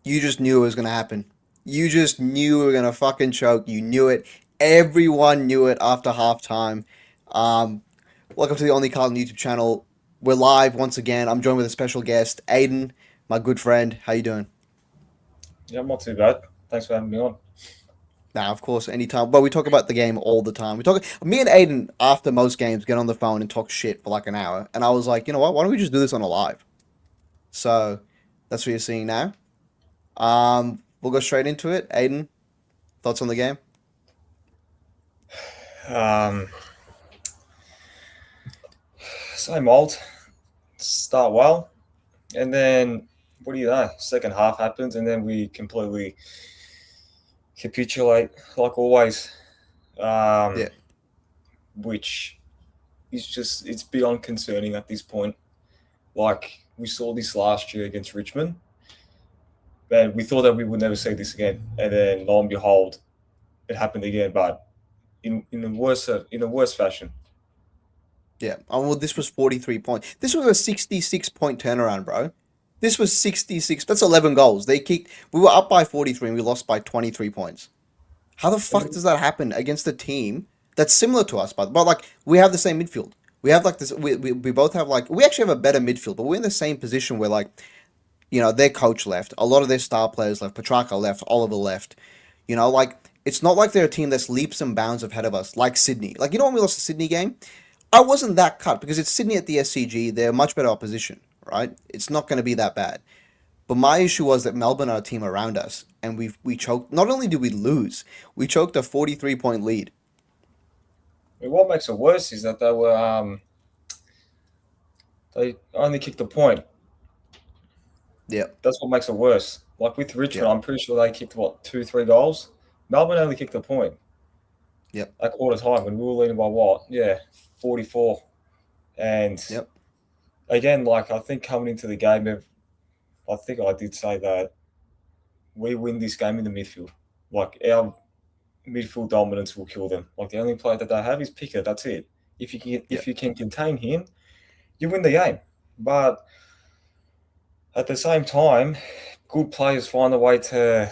You just knew it was gonna happen. You just knew we were gonna fucking choke. You knew it. Everyone knew it after halftime. Um, Welcome to the Only Carlton YouTube channel. We're live once again. I'm joined with a special guest, Aiden, my good friend. How you doing? Yeah, I'm not too bad. Thanks for having me on. Now, of course, anytime. But we talk about the game all the time. We talk. Me and Aiden, after most games, get on the phone and talk shit for like an hour. And I was like, you know what? Why don't we just do this on a live? So that's what you're seeing now. We'll go straight into it. Aiden, thoughts on the game? Um, Same old. Start well, and then what do you know? Second half happens, and then we completely capitulate like always, um, Yeah. which is just it's beyond concerning at this point. Like we saw this last year against Richmond, and we thought that we would never see this again, and then lo and behold, it happened again, but in a worse fashion. Yeah. Oh, well, this was 43 points. This was a 66 point turnaround, bro. This was 66. That's 11 goals. We were up by 43 and we lost by 23 points. How the fuck does that happen against a team that's similar to us, but like, we have the same midfield. We have like this, we both have like, we actually have a better midfield, but we're in the same position where like, their coach left. A lot of their star players left. Petrarca left. Oliver left. Like, it's not like they're a team that's leaps and bounds ahead of us, like Sydney. Like, when we lost the Sydney game? I wasn't that cut because it's Sydney at the SCG. They're much better opposition, right? It's not going to be that bad. But my issue was that Melbourne are a team around us, and we choked. Not only did we lose, we choked a 43 point lead. What makes it worse is that they only kicked a point. Yep, That's what makes it worse. Like with Richmond, yep, I'm pretty sure they kicked what 2, 3 goals. Melbourne only kicked a point yep, at quarter time when we were leading by what? Yeah, 44. And yep. again, like I think coming into the game, I think I did say that we win this game in the midfield. Like our midfield dominance will kill them. Like the only player that they have is Pickett. That's it. Yeah. If you can contain him, you win the game. But at the same time, good players find a way to,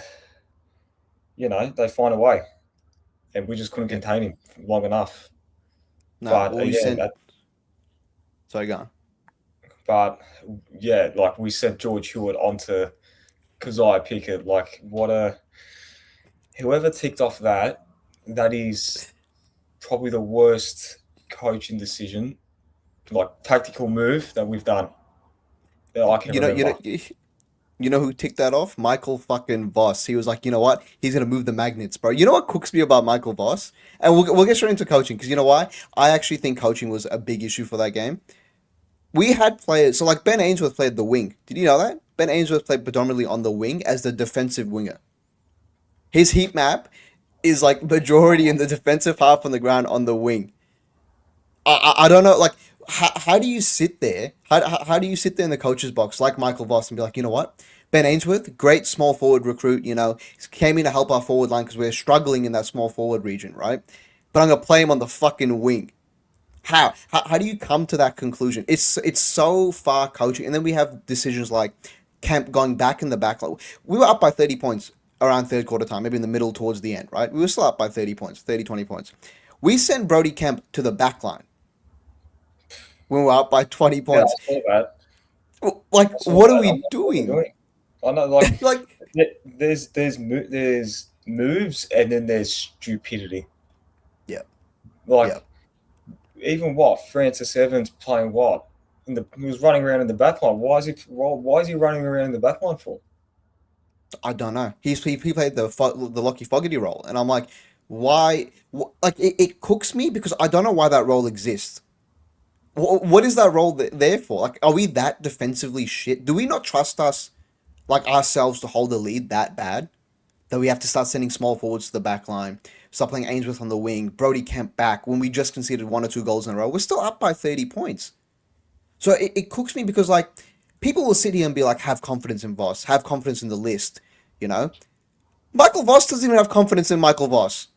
they find a way, and we just couldn't Yeah. contain him long enough. No, But well, we again, sent. Sorry, go on. but yeah, like we sent George Hewitt onto Keziah Pickett. Like what a whoever ticked off that is probably the worst coaching decision, like tactical move that we've done that I can You know, you know, remember. you know who ticked that off? Michael fucking Voss. He was like, you know what? He's gonna move the magnets, bro. You know what cooks me about Michael Voss? And we'll get straight into coaching because you know why? I actually think coaching was a big issue for that game. We had players, so like Ben Ainsworth played the wing. Did you know that? Ben Ainsworth played predominantly on the wing as the defensive winger. His heat map is like majority in the defensive half on the ground on the wing. I don't know, like, how do you sit there? How do you sit there in the coach's box like Michael Voss and be like, you know what? Ben Ainsworth, great small forward recruit, came in to help our forward line because we're struggling in that small forward region, right? But I'm going to play him on the fucking wing. How do you come to that conclusion? It's so far coaching, and then we have decisions like Kemp going back in the back. Like, we were up by 30 points around third quarter time, maybe in the middle towards the end, right? We were still up by 30 points, 30 20 points. We sent Brody Kemp to the back line when we're up by 20 Yeah, points. I saw that. Like, I saw what are that. I'm we not what they're doing? doing. I know, like Like, there's moves and then there's stupidity. yeah, Like yeah. even what Francis Evans playing what he was running around in the back line. Why is he running around in the back line for? I don't know. He played the Lockie Fogarty role, and I'm like, why? Like, it cooks me because I don't know why that role exists. What is that role there for? Like, are we that defensively shit? Do we not trust us, like ourselves, to hold the lead that bad that we have to start sending small forwards to the back line, start playing Ainsworth on the wing, Brody Kemp back when we just conceded 1 or 2 goals in a row? We're still up by 30 points. So it cooks me because, like, people will sit here and be like, have confidence in Voss, have confidence in the list, you know? Michael Voss doesn't even have confidence in Michael Voss.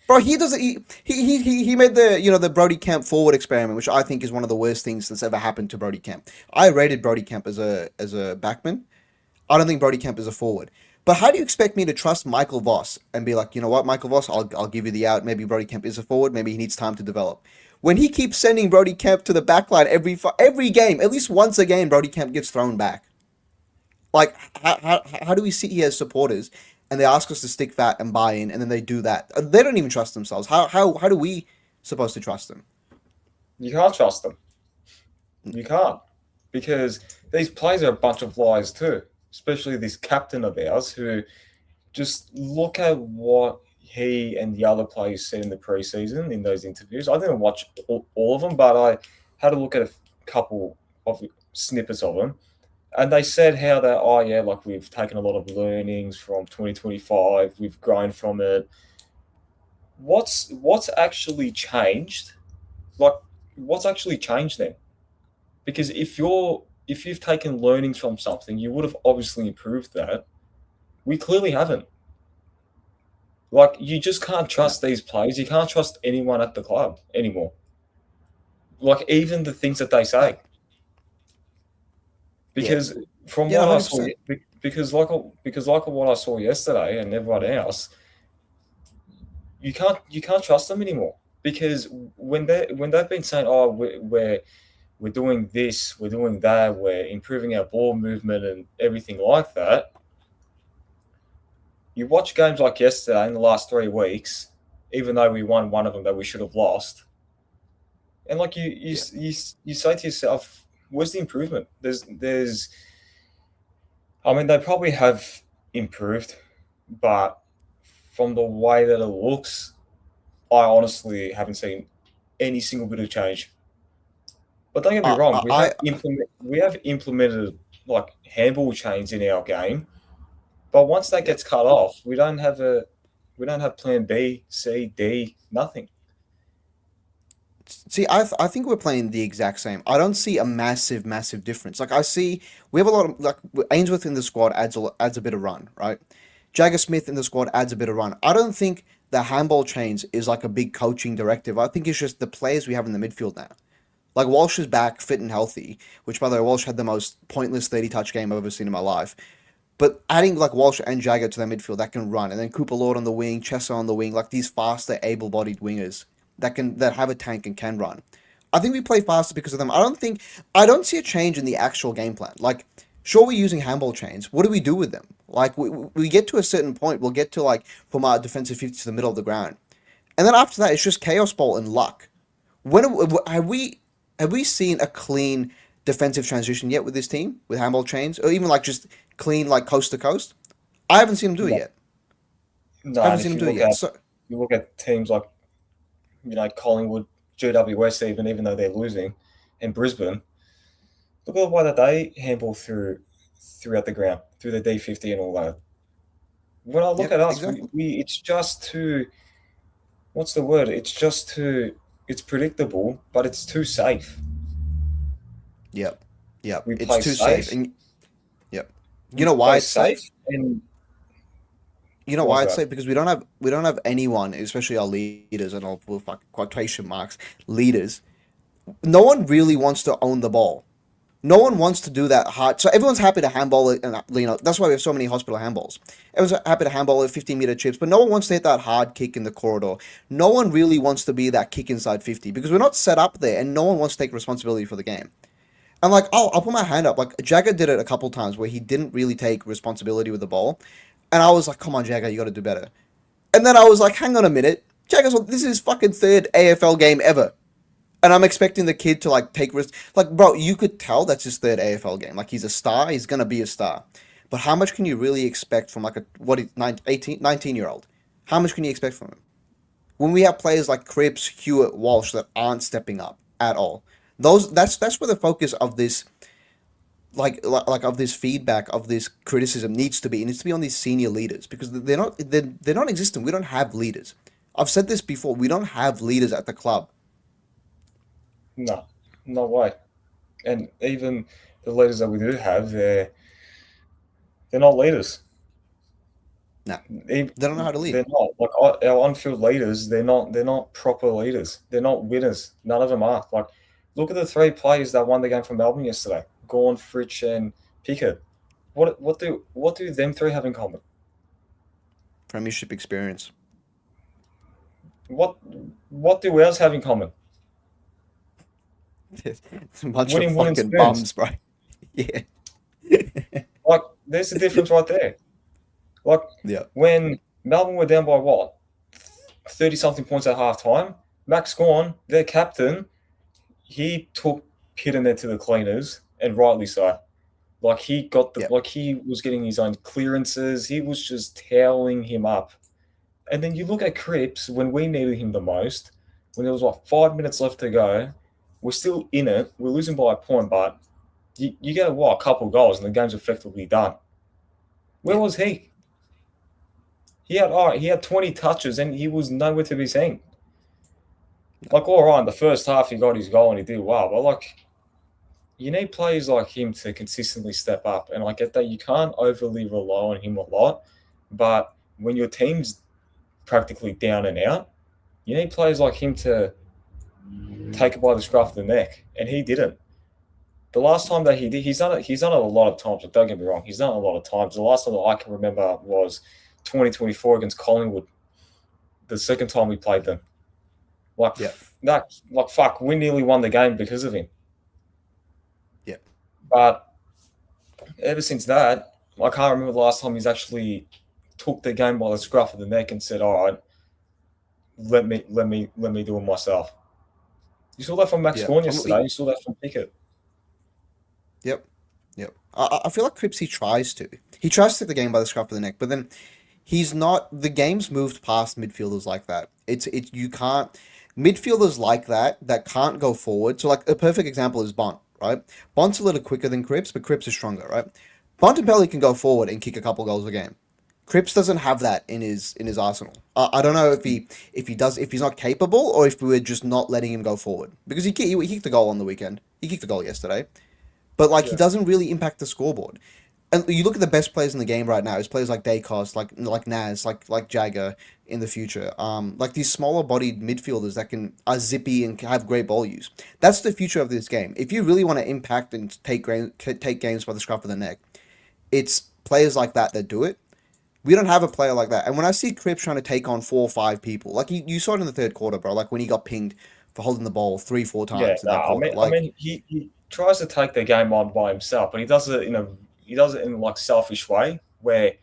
Bro, he doesn't. He made the Brody Kemp forward experiment, which I think is one of the worst things that's ever happened to Brody Kemp. I rated Brody Kemp as a backman. I don't think Brody Kemp is a forward. But how do you expect me to trust Michael Voss and be like, you know what, Michael Voss, I'll give you the out. Maybe Brody Kemp is a forward. Maybe he needs time to develop. When he keeps sending Brody Kemp to the back line every game, at least once a game, Brody Kemp gets thrown back. Like, how do we sit here as supporters and they ask us to stick fat and buy in, and then they do that? They don't even trust themselves. How do we supposed to trust them? You can't trust them. You can't. Because these players are a bunch of liars too, especially this captain of ours who just look at what he and the other players said in the preseason in those interviews. I didn't watch all of them, but I had a look at a couple of snippets of them. And they said how that, oh, yeah, like we've taken a lot of learnings from 2025, we've grown from it. What's actually changed? Like, what's actually changed then? Because if you've taken learnings from something, you would have obviously improved that. We clearly haven't. Like, you just can't trust these players. You can't trust anyone at the club anymore. Like, even the things that they say. Yeah, Because from yeah, what I hundred saw, percent. because like what I saw yesterday and everyone else, you can't trust them anymore. Because when they've been saying, oh, we're doing this, we're doing that, we're improving our ball movement and everything like that. You watch games like yesterday in the last 3 weeks, even though we won one of them that we should have lost, and like Yeah. you say to yourself, where's the improvement? I mean, they probably have improved, but from the way that it looks, I honestly haven't seen any single bit of change. But don't get me wrong, we have implemented like handball chains in our game. But once that Yeah. gets cut off, we don't have plan B, C, D, nothing. See, I think we're playing the exact same. I don't see a massive difference. Like I see, we have a lot of like Ainsworth in the squad adds a bit of run, right? Jagger Smith in the squad adds a bit of run. I don't think the handball change is like a big coaching directive. I think it's just the players we have in the midfield now. Like Walsh is back, fit and healthy, which by the way, Walsh had the most pointless 30 touch game I've ever seen in my life. But adding like Walsh and Jagger to their midfield that can run, and then Cooper Lord on the wing, Chesser on the wing, like these faster, able-bodied wingers that have a tank and can run. I think we play faster because of them. I don't see a change in the actual game plan. Like, sure we're using handball chains. What do we do with them? Like we get to a certain point, we'll get to like from our defensive 50 to the middle of the ground, and then after that it's just chaos ball and luck. When have we seen a clean defensive transition yet with this team with handball chains, or even like just clean like coast to coast? I haven't seen him do it No, yet. no. Haven't And seen if him do it yet. So you look at teams like Collingwood, GWS, even though they're losing, and Brisbane, look at the way that they handball throughout the ground, through the D50 and all that. When I look yep, at us, exactly. it's just too. What's the word? It's predictable, but it's too safe. Yep, yep. We It's play too safe, safe. and yep. You We know why play it's safe, safe? and You know what's why it's that? safe? Because we don't have anyone, especially our leaders, and I'll put quotation marks leaders. No one really wants to own the ball. No one wants to do that hard. So everyone's happy to handball it, and that's why we have so many hospital handballs. Everyone's happy to handball it 15-meter chips, but no one wants to hit that hard kick in the corridor. No one really wants to be that kick inside 50 because we're not set up there, and no one wants to take responsibility for the game. And like, I'll put my hand up. Like Jagger did it a couple times where he didn't really take responsibility with the ball, and I was like, "Come on, Jagger, you got to do better." And then I was like, "Hang on a minute, Jagger's this is his fucking third AFL game ever." And I'm expecting the kid to like take risks. Like, bro, you could tell that's his third AFL game. Like, he's a star. He's gonna be a star. But how much can you really expect from like a what is 19 year old? How much can you expect from him when we have players like Cripps, Hewitt, Walsh that aren't stepping up at all? That's where the focus of this like of this feedback of this criticism needs to be. It needs to be on these senior leaders because they're not existent. We don't have leaders. I've said this before. We don't have leaders at the club. No, no way. And even the leaders that we do have, they're not leaders. No, Even, they don't know how to lead. they're not like our on-field leaders. They're not proper leaders. They're not winners. None of them are. Like, look at the three players that won the game from Melbourne yesterday: Gorn, Fritsch, and Pickett. What do them three have in common? Premiership experience. What what do ours have in common? It's a bunch of Winning wooden fucking spoons. bums, bro. Yeah. Like, there's the difference right there. Like, Yeah. when Melbourne were down by what, 30 something points at half time, Max Gawn, their captain, he took Pitternet to the cleaners, and rightly so. Like, Yeah. he was getting his own clearances. He was just toweling him up. And then you look at Cripps when we needed him the most, when there was what, 5 minutes left to go. We're still in it. We're losing by a point, but you get a couple goals and the game's effectively done. Where Yeah. was he? He had 20 touches and he was nowhere to be seen. Like, all right, in the first half he got his goal and he did well, but like, you need players like him to consistently step up. And I get that you can't overly rely on him a lot, but when your team's practically down and out, you need players like him to take it by the scruff of the neck, and he didn't. The last time that he did, he's done it. He's done it a lot of times. But don't get me wrong, he's done it a lot of times. The last time that I can remember was 2024 against Collingwood. The second time we played them, like Yeah. like fuck, we nearly won the game because of him. Yeah. But ever since that, I can't remember the last time he's actually took the game by the scruff of the neck and said, "All right, let me do it myself." You saw that from Max Yeah. Gawn yesterday. You saw that from Pickett. Yep. Yep. I feel like Cripps, he tries to. He tries to take the game by the scruff of the neck, but then he's not. The game's moved past midfielders like that. You can't. Midfielders like that can't go forward. So like a perfect example is Bont, right? Bont's a little quicker than Cripps, but Cripps is stronger, right? Bontempelli can go forward and kick a couple goals a game. Cripps doesn't have that in his arsenal. I don't know if he's not capable or if we're just not letting him go forward because he kicked a goal on the weekend. He kicked a goal yesterday, but like he Yeah. doesn't really impact the scoreboard. And you look at the best players in the game right now. It's players like Dacos, like Naz, like Jagger in the future. Like these smaller bodied midfielders that are zippy and can have great ball use. That's the future of this game. If you really want to impact and take games by the scruff of the neck, it's players like that do it. We don't have a player like that. And when I see Cripps trying to take on 4 or 5 people, like you saw it in the third quarter, bro. Like when he got pinged for holding the ball 3, 4 times in No, that I quarter. mean, I Like, mean, he tries to take the game on by himself, but he does it in like selfish way where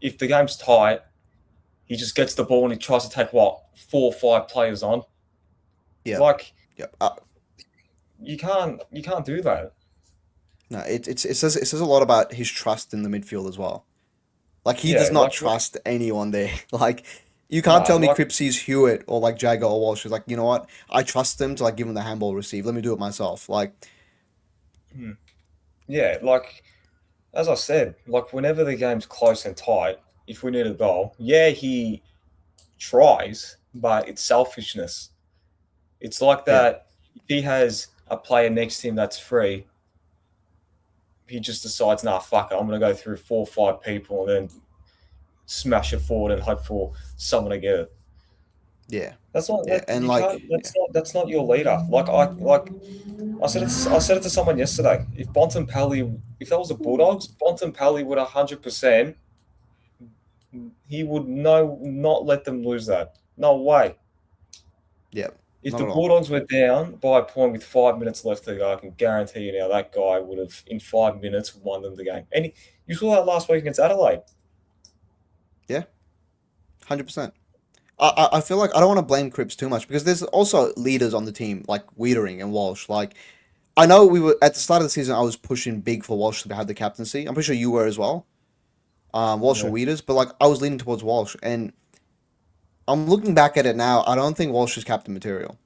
if the game's tight, he just gets the ball and he tries to take what 4 or 5 players on. yeah, Like, yeah. you can't do that. No, it says a lot about his trust in the midfield as well. Like he does Yeah, not trust anyone there. Like you can't no, tell me like Cripps sees Hewitt or like Jagger or Walsh. He's like, you know what? I trust them to like give him the handball receive. Let me do it myself. Like, hmm, yeah, like as I said, like whenever the game's close and tight, if we need a goal, yeah, he tries, but it's selfishness. It's like yeah, that. If he has a player next to him that's free, he just decides, nah, fuck it, I'm gonna go through 4 or 5 people and then smash it forward and hope for someone to get it. yeah, That's not yeah. that And you like, can't. That's not your leader. I said it to someone yesterday. If that was the Bulldogs, Bontempelli would 100%. He would not let them lose that. No way. yeah, If not the at all. Bulldogs were down by a point with 5 minutes left to go, I can guarantee you now that guy would have in 5 minutes won them the game. And you saw that last week against Adelaide. Yeah, 100%. I feel like I don't want to blame Cripps too much because there's also leaders on the team like Wiedering and Walsh. Like I know we were at the start of the season. I was pushing big for Walsh to have the captaincy. I'm pretty sure you were as well. Walsh and Yeah, Wieders, but like I was leaning towards Walsh, and I'm looking back at it now. I don't think Walsh is captain material.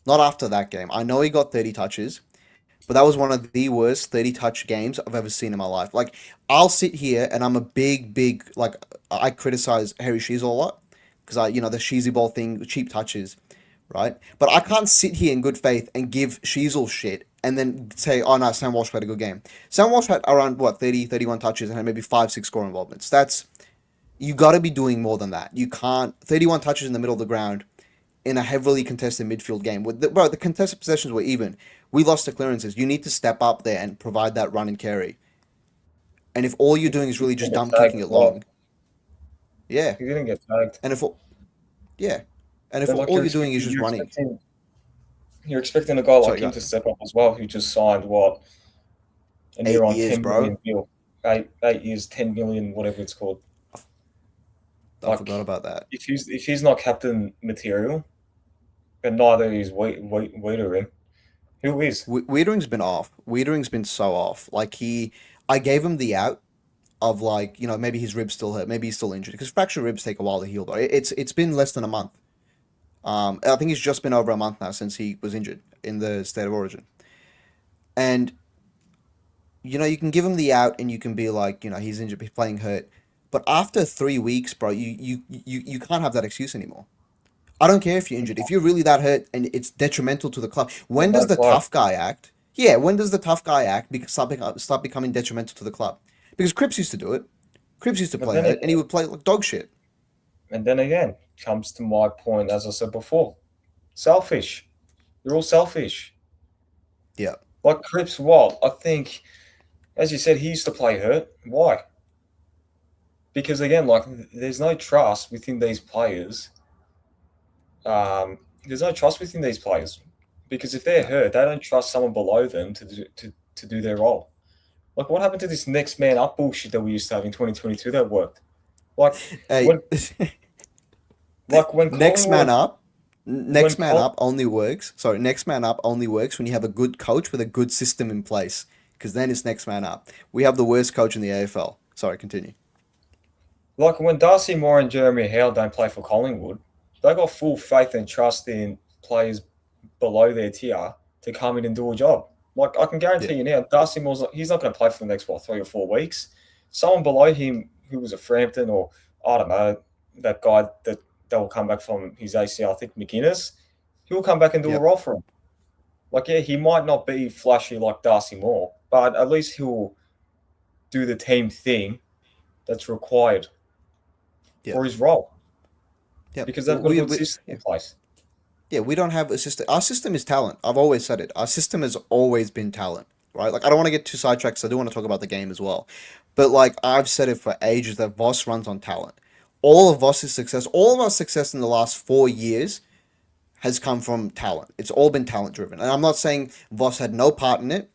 Not after that game. I know he got 30 touches, but that was one of the worst 30 touch games I've ever seen in my life. Like, I'll sit here and I'm a big, like, I criticize Harry Sheezel a lot because the Sheezy ball thing, cheap touches, right? But I can't sit here in good faith and give Sheezel shit and then say, oh no, Sam Walsh played a good game. Sam Walsh had around, what, 30, 31 touches and had maybe 5, 6 score involvements. You got to be doing more than that. You can't, 31 touches in the middle of the ground in a heavily contested midfield game. Bro, the contested possessions were even. We lost the clearances. You need to step up there and provide that run and carry. And if all you're doing is He really didn't just get dump tagged kicking as it well. long, yeah. He didn't get tagged. And if yeah, and if Then like all you're doing is just you're running, expecting you're expecting a guy sorry, like him go to step up as well, who just signed what a near 8 on years, 10 million bro. deal, 8 years, 10 million, whatever it's called. I forgot Like about that. if he's not captain material, and neither is Wiedering, who is? Wiedering's been off. Wiedering's been so off. I gave him the out of like, maybe his ribs still hurt, maybe he's still injured because fractured ribs take a while to heal. Though it's been less than a month. I think it's just been over a month now since he was injured in the state of origin, and you can give him the out and you can be like, he's injured, he's playing hurt, but after 3 weeks, bro, you can't have that excuse anymore. I don't care if you're injured. If you're really that hurt and it's detrimental to the club, Then when does don't the play. tough guy act? Yeah, when does the tough guy act start becoming detrimental to the club? Because Cripps used to do it. Cripps used to But play then hurt, and he again, would play like dog shit. and then again, comes to my point, as I said before, selfish. You're all selfish. Yeah, Like Cripps, what I think, as you said, he used to play hurt. Why? Because again, like there's no trust within these players. There's no trust within these players because if they're no. hurt, they don't trust someone below them to do their role. Like what happened to this next man up bullshit that we used to have in 2022 that worked? Like Hey, when when next man Collingwood up, when next man Col- up only works. Sorry, next man up only works when you have a good coach with a good system in place. Because then it's next man up. We have the worst coach in the AFL. Sorry, continue. like when Darcy Moore and Jeremy Howe don't play for Collingwood, they got full faith and trust in players below their tier to come in and do a job. Like I can Yeah, guarantee you now, Darcy Moore's he's not going to play for the next 3 or 4 weeks. Someone below him who was a Frampton or I don't know that guy that will come back from his ACL, I think McInnes, he will come back and do a yep, role for him. Like yeah, he might not be flashy like Darcy Moore, but at least he'll do the team thing that's required yep, for his role yep. because they've got a good system Yeah. in place. Yeah, we don't have a system. Our system is talent. I've always said it. Our system has always been talent, right? Like, I don't want to get too sidetracked 'cause I do want to talk about the game as well. But, like, I've said it for ages that Voss runs on talent. All of our success in the last 4 years has come from talent. It's all been talent driven. And I'm not saying Voss had no part in it,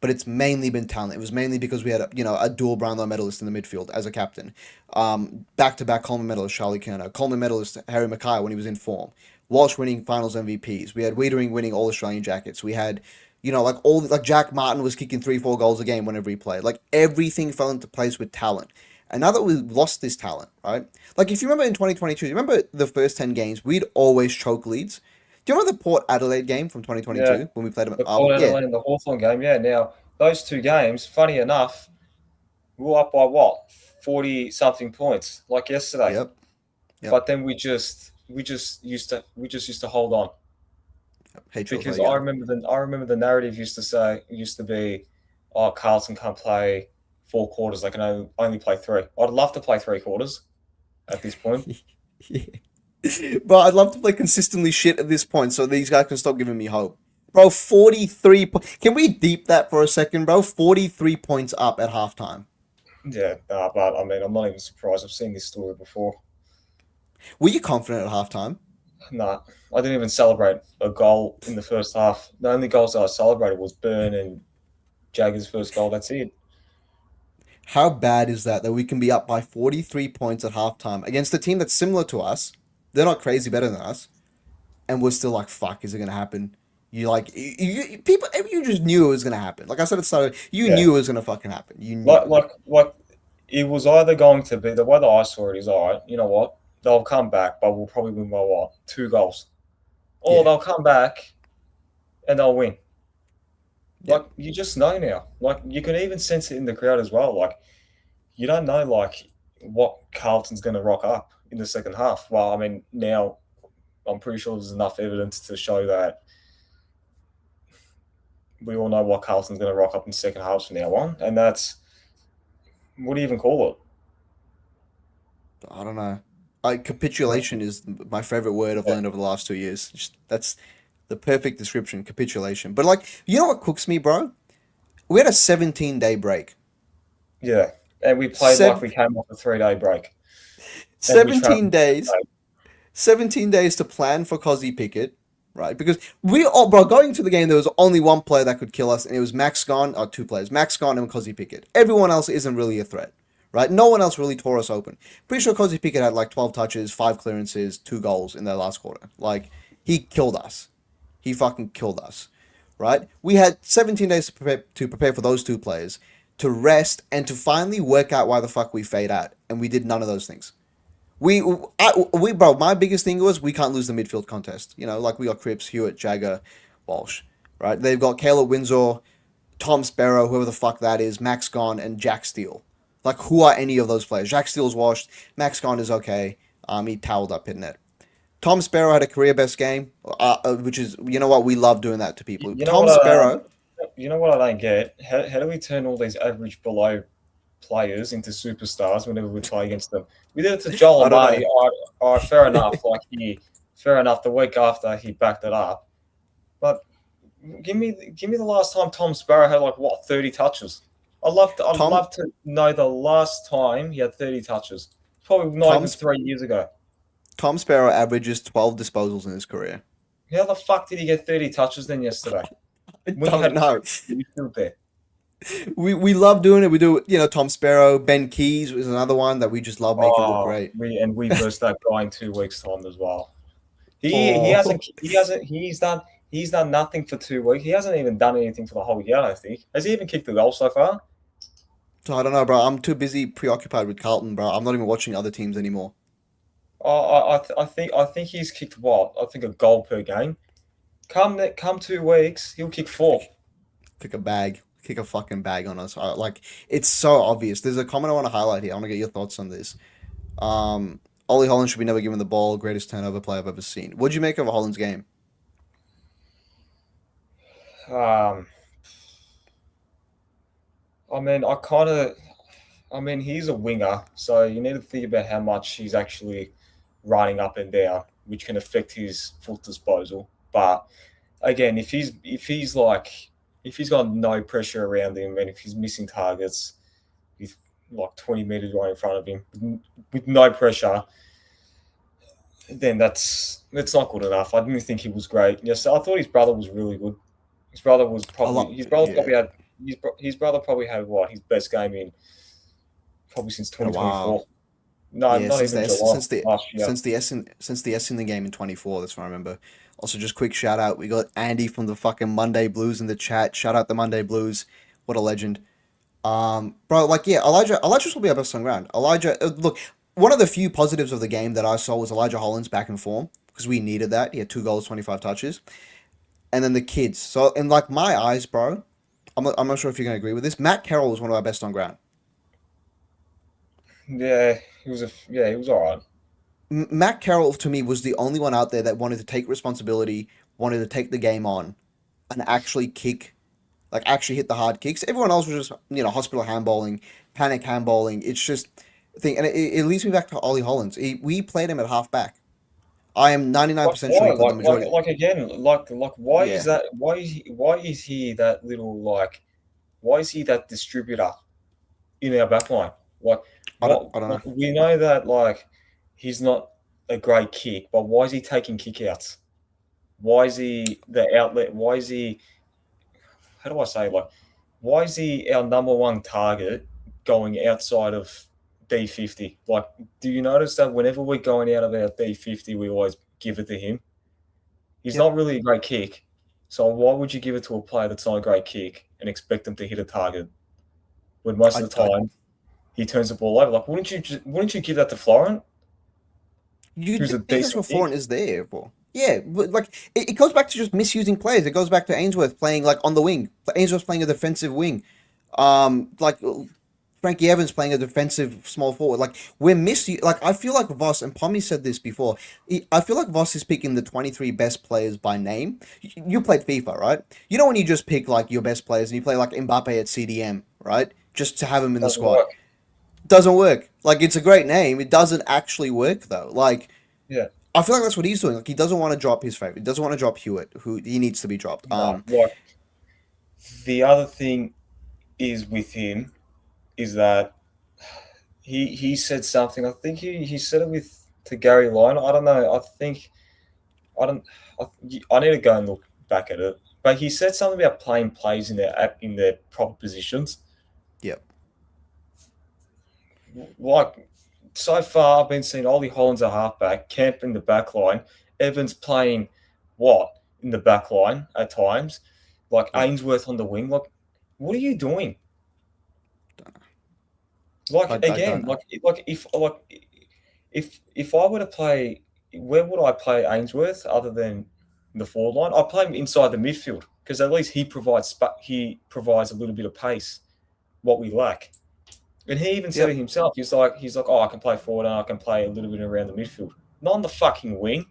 but it's mainly been talent. It was mainly because we had a dual Brownlow medalist in the midfield as a captain, back to back Coleman medalist Charlie Curnow, Coleman medalist Harry McKay when he was in form, Walsh winning Finals MVPs. We had Wiedering winning All Australian jackets. We had like Jack Martin was kicking 3-4 goals a game whenever he played. Like everything fell into place with talent. And now that we've lost this talent, right? Like if you remember in 2022, you remember the first 10 games, we'd always choke leads. Do you remember the Port Adelaide game from Yeah, 2022 when we played them? the Port Yeah, Adelaide and the Hawthorn game. Yeah, now those two games, funny enough, we were up by what 40 something points like yesterday. yep, yep. But then we just used to hold on HLV, because yeah. I remember the narrative used to be, oh, Carlton can't play 4 quarters, they can only play three. I'd love to play 3 quarters at this point. Yeah. Bro, I'd love to play consistently shit at this point so these guys can stop giving me hope. Bro, 43 Can we deep that for a second, bro? 43 points up at halftime. Yeah, but I mean, I'm not even surprised. I've seen this story before. Were you confident at halftime? Nah, I didn't even celebrate a goal in the first half. The only goals that I celebrated was Burn and Jagger's first goal. That's it. How bad is that we can be up by 43 points at halftime against a team that's similar to us? They're not crazy better than us. And we're still like, fuck, is it going to happen? People, you just knew it was going to happen. Like I said at the start, you Yeah, knew it was going to fucking happen. You like knew. like like it was either going to be the way that I saw it is all right. You know what? They'll come back, but we'll probably win by what 2 goals, or Yeah. they'll come back and they'll win. Yep. Like you just know now. Like you can even sense it in the crowd as well. Like you don't know like what Carlton's going to rock up in the second half. Well, I mean now I'm pretty sure there's enough evidence to show that we all know what Carlton's going to rock up in the second half from now on, and that's what do you even call it? I don't know. Capitulation is my favorite word I've Yeah, learned over the last 2 years. That's the perfect description, capitulation. But like, you know what cooks me, bro? We had a 17-day break. Yeah, and we played like Sev- we came off a 3-day break, and we 17 travelled. days 17 days to plan for Cozzy Pickett, right? Because we all, bro, going to the game, there was only one player that could kill us, and it was Max Gone, or two players, Max Gone and Cozzy Pickett. Everyone else isn't really a threat, right? No one else really tore us open. Pretty sure Cozzy Pickett had like 12 touches, 5 clearances, 2 goals in their last quarter. Like, he killed us. He fucking killed us, right? We had 17 days to prepare for those two players, to rest, and to finally work out why the fuck we fade out, and we did none of those things. Bro, my biggest thing was we can't lose the midfield contest. You know, like we got Cripps, Hewitt, Jagger, Walsh, right? They've got Caleb Windsor, Tom Sparrow, whoever the fuck that is, Max Gone, and Jack Steele. Like, who are any of those players? Jack Steele's washed. Max Gone is okay. He toweled up in net. Tom Sparrow had a career best game, which is, you know what, we love doing that to people. You know Tom what? Sparrow, You know what I don't get? How do we turn all these average below players into superstars whenever we play against them? We did it to Joel I don't Amati. know. All right, fair enough. Fair enough. The week after he backed it up, but give me the last time Tom Sparrow had like what 30 touches. I'd Tom love to know the last time he had 30 touches. Probably not Tom even 3 years ago. Tom Sparrow averages 12 disposals in his career. How the fuck did he get 30 touches then yesterday? I When you don't had know. midfield there. We love doing it. We do, Tom Sparrow, Ben Keys is another one that we just love making look Oh, great. we versed that guy in 2 weeks' time as well. Oh, He's done nothing for 2 weeks. He hasn't even done anything for the whole year. I don't think. Has he even kicked a goal so far? so I don't know, bro. I'm too busy preoccupied with Carlton, bro. I'm not even watching other teams anymore. I think he's kicked what? I think a goal per game. Come 2 weeks, he'll kick four. Kick a fucking bag on us. Like, it's so obvious. There's a comment I want to highlight here. I want to get your thoughts on this. Ollie Holland should be never given the ball. Greatest turnover play I've ever seen. What'd you make of Holland's game? Um, I mean, he's a winger, so you need to think about how much he's actually running up and down, which can affect his foot disposal. But again, if he's got no pressure around him and if he's missing targets with like 20 meters right in front of him with no pressure, then that's not good enough. I didn't think he was great. Yes, I thought his brother was really good. A lot. His brother Yeah. probably had his brother probably had what his best game in probably since In a while. 2024. No, Yeah, not even July last year. Since the S in the game in 24. That's what I remember. Also, just quick shout out. We got Andy from the fucking Monday Blues in the chat. Shout out the Monday Blues. What a legend. Bro, like, yeah, Elijah's will be our best on ground. Look, one of the few positives of the game that I saw was Elijah Holland's back in form because we needed that. He had 2 goals, 25 touches, and then the kids. So, in like my eyes, bro, I'm not sure if you're gonna agree with this. Matt Carroll was one of our best on ground. He was all right. Matt Carroll to me was the only one out there that wanted to take responsibility, wanted to take the game on, and actually kick, like actually hit the hard kicks. Everyone else was just hospital handballing, panic handballing. It's just thing, and it leads me back to Ollie Hollands. We played him at half back. I am 99% sure Why? he played the majority. Again, why is Yeah, that? Why is he that little why is he that distributor in our backline? Like, I don't know. we know that he's not a great kick, but why is he taking kickouts? Why is he the outlet? Why is he? How do I say why is he our number one target going outside of D50? Like, do you notice that whenever we're going out of our D50, we always give it to him? He's Yep. not really a great kick. So why would you give it to a player that's not a great kick and expect them to hit a target when most of the I time he turns the ball over? Like, wouldn't you give that to Florent, You who's a think that's decent what kick? Foreign is there for? Yeah, but like it goes back to just misusing players. It goes back to Ainsworth playing like on the wing. Ainsworth playing a defensive wing. Like Frankie Evans playing a defensive small forward. Like we're missing. Like I feel like Voss and Pommy said this before. I feel like Voss is picking the 23 best players by name. You played FIFA, right? You know when you just pick like your best players and you play like Mbappe at CDM, right? Just to have him in the Doesn't squad. work. Doesn't work. Like it's a great name. It doesn't actually work though. Like Yeah. I feel like that's what he's doing. Like he doesn't want to drop his favorite. He doesn't want to drop Hewitt, who he needs to be dropped. No. Like, the other thing is with him is that he said something. I think he said it to Gary Lyon. I don't know. I don't. I need to go and look back at it. But he said something about playing plays in their proper positions. Yep. Like so far, I've been seeing Ollie Holland's a halfback, Kemp in the back line, Evans playing what in the back line at times, like Yeah. Ainsworth on the wing. Like, what are you doing? Don't know. Like I don't again, know. if I were to play, where would I play Ainsworth other than the forward line? I play him inside the midfield because at least he provides a little bit of pace, what we lack. And he even said it Yep. himself. He's like, oh, I can play forward and I can play a little bit around the midfield, not on the fucking wing.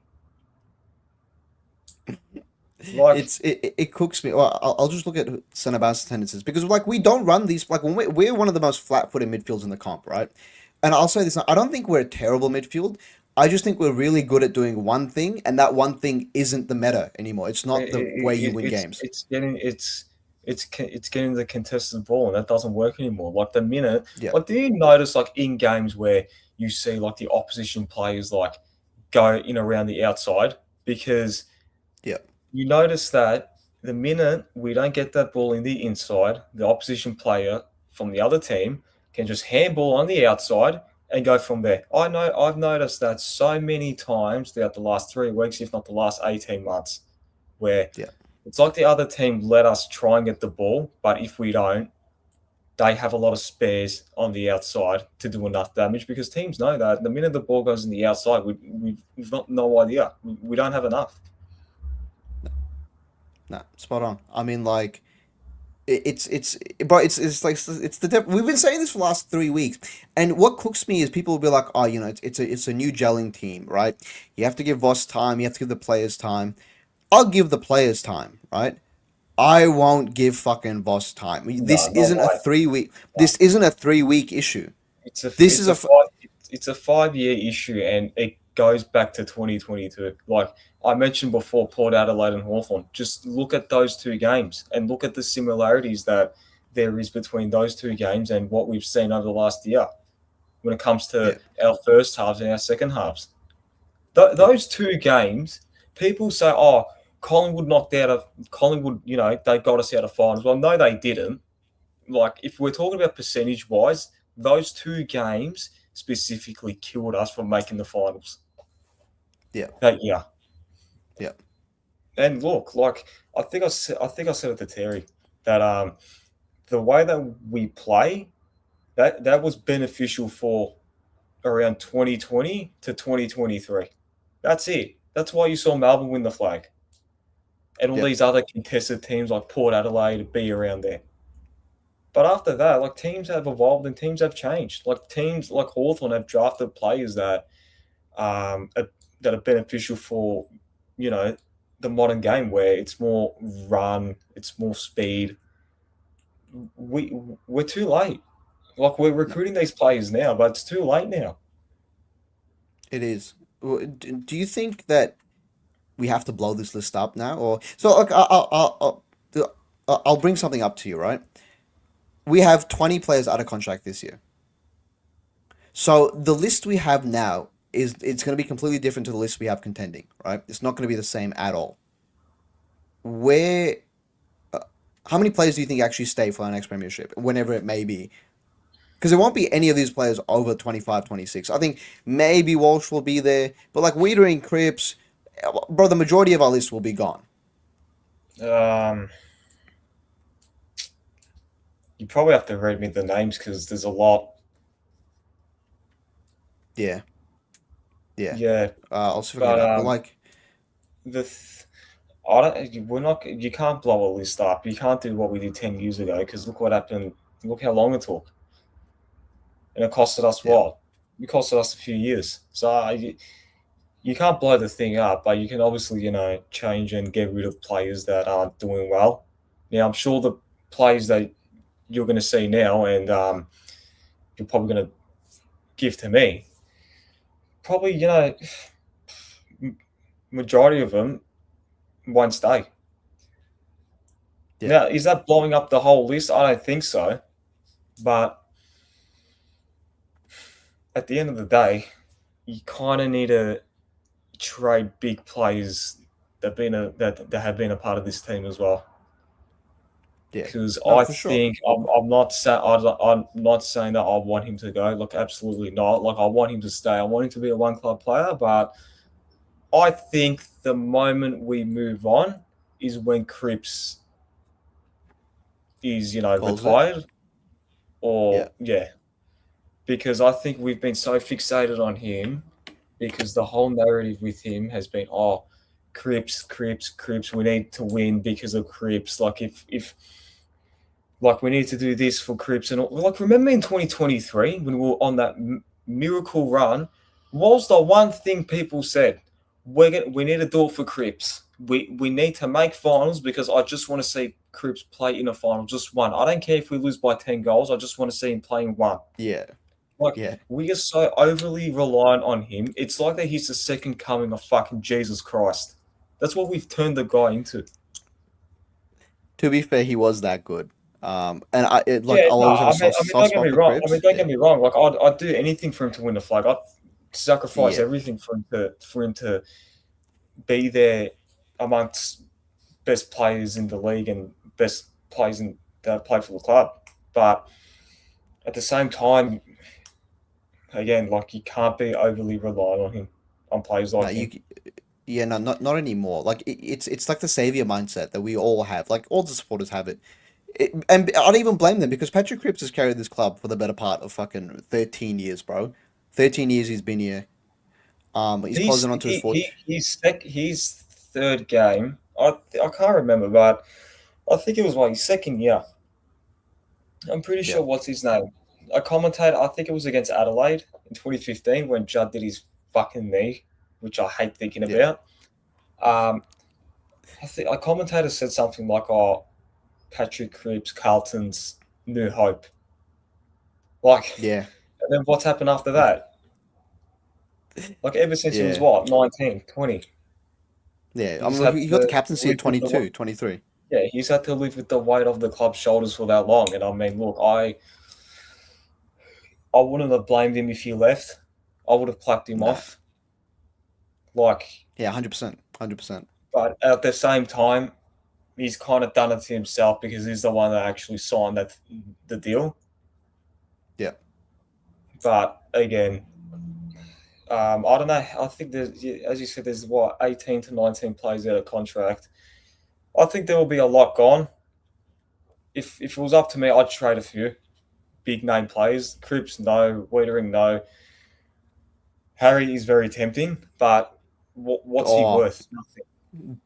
Like, It cooks me. Well, I'll just look at centre bounce tendencies because like we don't run these like when we're one of the most flat-footed midfields in the comp, right? And I'll say this: I don't think we're a terrible midfield. I just think we're really good at doing one thing, and that one thing isn't the meta anymore. It's not the way you win games. it's getting the contested ball, and that doesn't work anymore. Like the minute, Yeah, like do you notice like in games where you see like the opposition players like go in around the outside because yeah, you notice that the minute we don't get that ball in the inside, the opposition player from the other team can just handball on the outside and go from there. I've noticed that so many times throughout the last 3 weeks, if not the last 18 months, where yeah. it's like the other team let us try and get the ball, but if we don't, they have a lot of spares on the outside to do enough damage because teams know that the minute the ball goes in the outside, we've got no idea. We don't have enough. No, spot on. I mean, like but it's like it's we've been saying this for the last 3 weeks, and what cooks me is people will be like, oh, it's a new gelling team, right? You have to give Voss time. You have to give the players time. I'll give the players time, right? I won't give fucking Voss time. No, no way. This isn't a 3 week issue. It's a This it's is a 5 year issue, and it goes back to 2022. Like I mentioned before, Port Adelaide and Hawthorn. Just look at those two games and look at the similarities that there is between those two games and what we've seen over the last year when it comes yeah, to our first halves and our second halves. yeah, Those two games, people say, "Oh, Collingwood." They got us out of finals. Well, no, they didn't. Like if we're talking about percentage wise, those two games specifically killed us from making the finals yeah, that year. yeah, And look, like I think I said it to Terry that the way that we play that was beneficial for around 2020 to 2023. That's it. That's why you saw Melbourne win the flag and all yeah, these other contested teams like Port Adelaide be around there. But after that, like teams have evolved and teams have changed. Like teams like Hawthorn have drafted players are, that are beneficial for you know the modern game where it's more run, it's more speed. We we're too late. Like we're no, recruiting these players now, but it's too late now. it is. Do you think that we have to blow this list up now, or so? Like, I'll bring something up to you, right? We have 20 players out of contract this year. So the list we have now is it's going to be completely different to the list we have contending, right? It's not going to be the same at all. Where, uh, how many players do you think actually stay for our next premiership, whenever it may be? Because there won't be any of these players over 25, 26. I think maybe Walsh will be there, but like Wiedering, Cripps, bro, the majority of our list will be gone. Um, you probably have to read me the names because there's a lot. Yeah, yeah. Yeah, I'll see if I can get but it up. But like, the th- I don't. We're not. You can't blow a list up. You can't do what we did 10 years ago because look what happened. Look how long it took, and it costed us yeah, what? It costed us a few years. So you can't blow the thing up, but you can obviously change and get rid of players that aren't doing well. Now I'm sure the players that you're going to see now, and you're probably going to give to me, probably majority of them won't stay. yeah, Now, is that blowing up the whole list? I don't think so. But at the end of the day, you kind of need to trade big players that have been a part of this team as well. Yeah. Because No, I for sure. think I'm not saying that I want him to go. Look, absolutely not. Like I want him to stay. I want him to be a one club player. But I think the moment we move on is when Cripps is Calls it. retired Yeah. or yeah. Because I think we've been so fixated on him because the whole narrative with him has been Cripps, Cripps, Cripps. We need to win because of Cripps. Like if like we need to do this for Cripps and like remember in 2023 when we were on that miracle run, what was the one thing people said? We need to do it for Cripps. We need to make finals because I just want to see Cripps play in a final, just one. I don't care if we lose by 10 goals. I just want to see him playing one. Yeah. Like Yeah. we are so overly reliant on him. It's like that he's the second coming of fucking Jesus Christ. That's what we've turned the guy into. To be fair, he was that good. And like Yeah, I'll no, always have a don't soft get spot me for wrong. Cripps. Don't Yeah. get me wrong. Like I'd do anything for him to win the flag. I'd sacrifice Yeah. everything for him to be there amongst best players in the league and best players that play for the club. But at the same time, again, like you can't be overly reliant on him, on players No, like him. yeah, no, not anymore. Like it's like the savior mindset that we all have. Like all the supporters have it. And I don't even blame them because Patrick Cripps has carried this club for the better part of fucking 13 years, bro. 13 years he's been here. He's He's closing on to his fourth. his third game. I can't remember, but I think it was his second year. I'm pretty Yeah, sure what's his name. A commentator. I think it was against Adelaide in 2015 when Judd did his fucking knee, which I hate thinking yeah, about. Um, I think a commentator said something like, "Oh, Patrick Cripps, Carlton's new hope." Like, yeah, and then what's happened after that? Like ever since he was yeah, what 19, 20, yeah. I he's mean, had he got the to captaincy at live with the 22, 23. yeah, he's had to live with the weight of the club's shoulders for that long. And I mean, look, I wouldn't have blamed him if he left. I would have plucked him Nah, off. Like, yeah, 100%, 100%. but at the same time, he's kind of done it to himself because he's the one that actually signed the deal. Yeah, But again, I don't know. I think there's, as you said, there's what 18 to 19 players out of contract. I think there will be a lot gone. If it was up to me, I'd trade a few big name players. Cripps, no. Wiedering, no. Harry is very tempting, but what's he oh, worth? Nothing.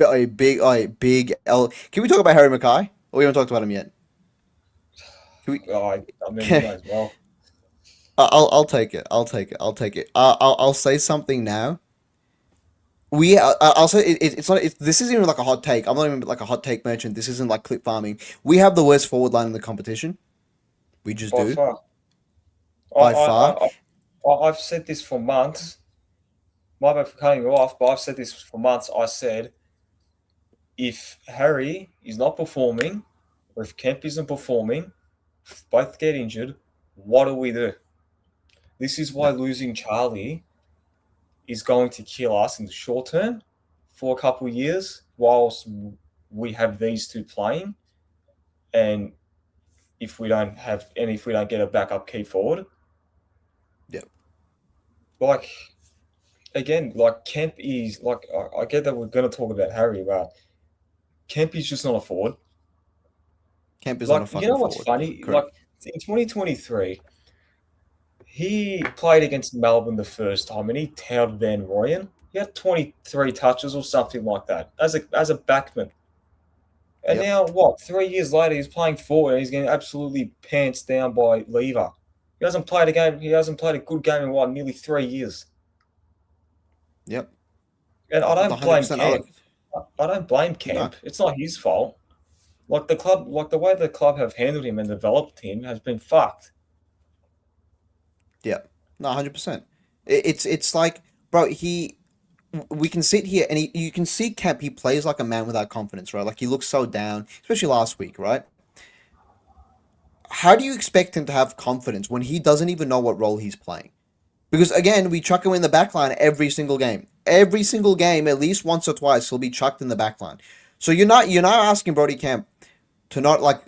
a big L. Can we talk about Harry McKay? Or we haven't talked about him yet? Can we? I mean, we might as well. I'll take it. I'll take it. I'll take it. I'll say something now. I'll say it's not. This isn't even like a hot take. I'm not even like a hot take merchant. This isn't like clip farming. We have the worst forward line in the competition. We just By do far. by far. I've said this for months. My bad for cutting you off, but I've said this for months. I said if Harry is not performing, or if Kemp isn't performing, if both get injured, what do we do? This is why No. losing Charlie is going to kill us in the short term for a couple of years whilst we have these two playing. And if we don't get a backup key forward, Yeah. like again, like Kemp is like I get that we're going to talk about Harry, but Kemp is just not a forward. Kemp is not a Like you fucking know what's forward. funny? Like Correct. in 2023, he played against Melbourne the first time, and he touted Van Rooyen. He had 23 touches or something like that as a backman. And Yep. now what? 3 years later, he's playing forward, and he's getting absolutely pants down by Lever. He hasn't played a game. He hasn't played a good game in what, nearly 3 years. Yep. And I don't blame 100%. Kemp. I don't blame No. Kemp. It's not his fault. Like the club, like the way the club have handled him and developed him has been fucked. Yep. No. 100%. It's like, bro. We can sit here and you can see Kemp. He plays like a man without confidence, right? Like he looks so down, especially last week, right? how do you expect him to have confidence when he doesn't even know what role he's playing? Because again, we chuck him in the back line every single game. Every single game, at least once or twice, he'll be chucked in the back line. So you're not asking Brody Camp to not like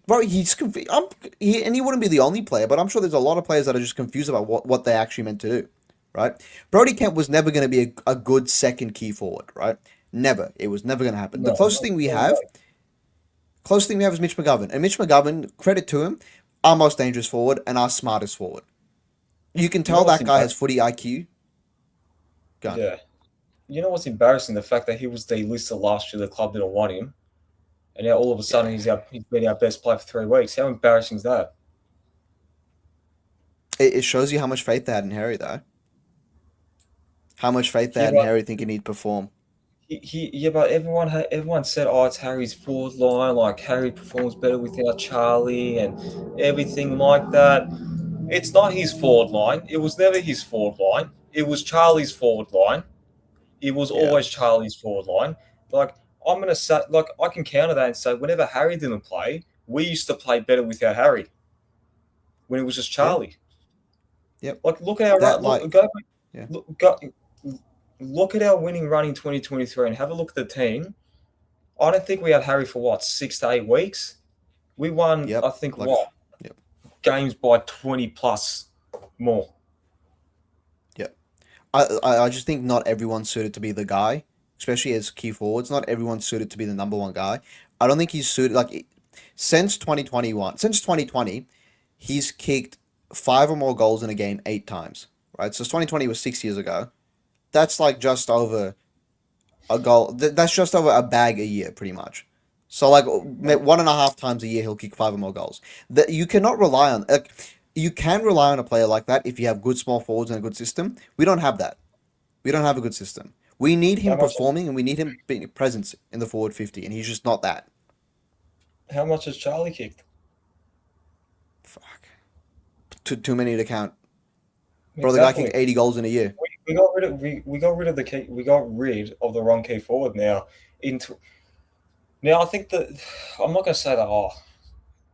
bro. He's and he wouldn't be the only player, but I'm sure there's a lot of players that are just confused about what they actually meant to do, right? Brody Camp was never going to be a good second key forward, right? Never. It was never going to happen. The No, closest thing we no have, way. is Mitch McGovern, and Mitch McGovern, credit to him, our most dangerous forward and our smartest forward. You can You know tell what's that guy has embarrassing? footy IQ. Gun. Yeah. You know what's embarrassing? The fact that he was delisted last year, the club didn't want him, and now all of a sudden Yeah. he's been our best player for 3 weeks. How embarrassing is that? It shows you how much faith they had in Harry, though. How much faith they Yeah, had in but Harry thinking he'd perform. yeah, but everyone said, oh, it's Harry's fourth line. Like Harry performs better without Charlie and everything like that. It's not his forward line. It was never his forward line. It was Charlie's forward line. It was Yeah. always Charlie's forward line. Like I'm gonna say, like I can counter that and say, whenever Harry didn't play, we used to play better without Harry when it was just Yeah. Charlie. Yep. Like look at our That look like. go Yeah. go look at our winning run in 2023 and have a look at the team. I don't think we had Harry for what 6 to 8 weeks. We won, I Yep. think, Like. what Yep. games by 20 plus more. Yep. I just think not everyone's suited to be the guy, especially as key forwards. Not everyone's suited to be the number one guy. I don't think he's suited. Like since 2021, since 2020, he's kicked five or more goals in a game 8 times. Right. So 2020 was 6 years ago. That's like just over a goal. That's just over a bag a year, pretty much. So like 1.5 times a year, he'll kick five or more goals. That you cannot rely on. Like, you can rely on a player like that if you have good small forwards and a good system. We don't have that. We don't have a good system. We need How him much? performing and we need him being a presence in the forward 50, and he's just not that. How much has Charlie kicked? Fuck. Too many to count. Bro, the guy kicked Exactly. 80 goals in a year. We got rid of we got rid of the key, we got rid of the wrong key forward now. Into now, I think that I'm not going to say that. Oh,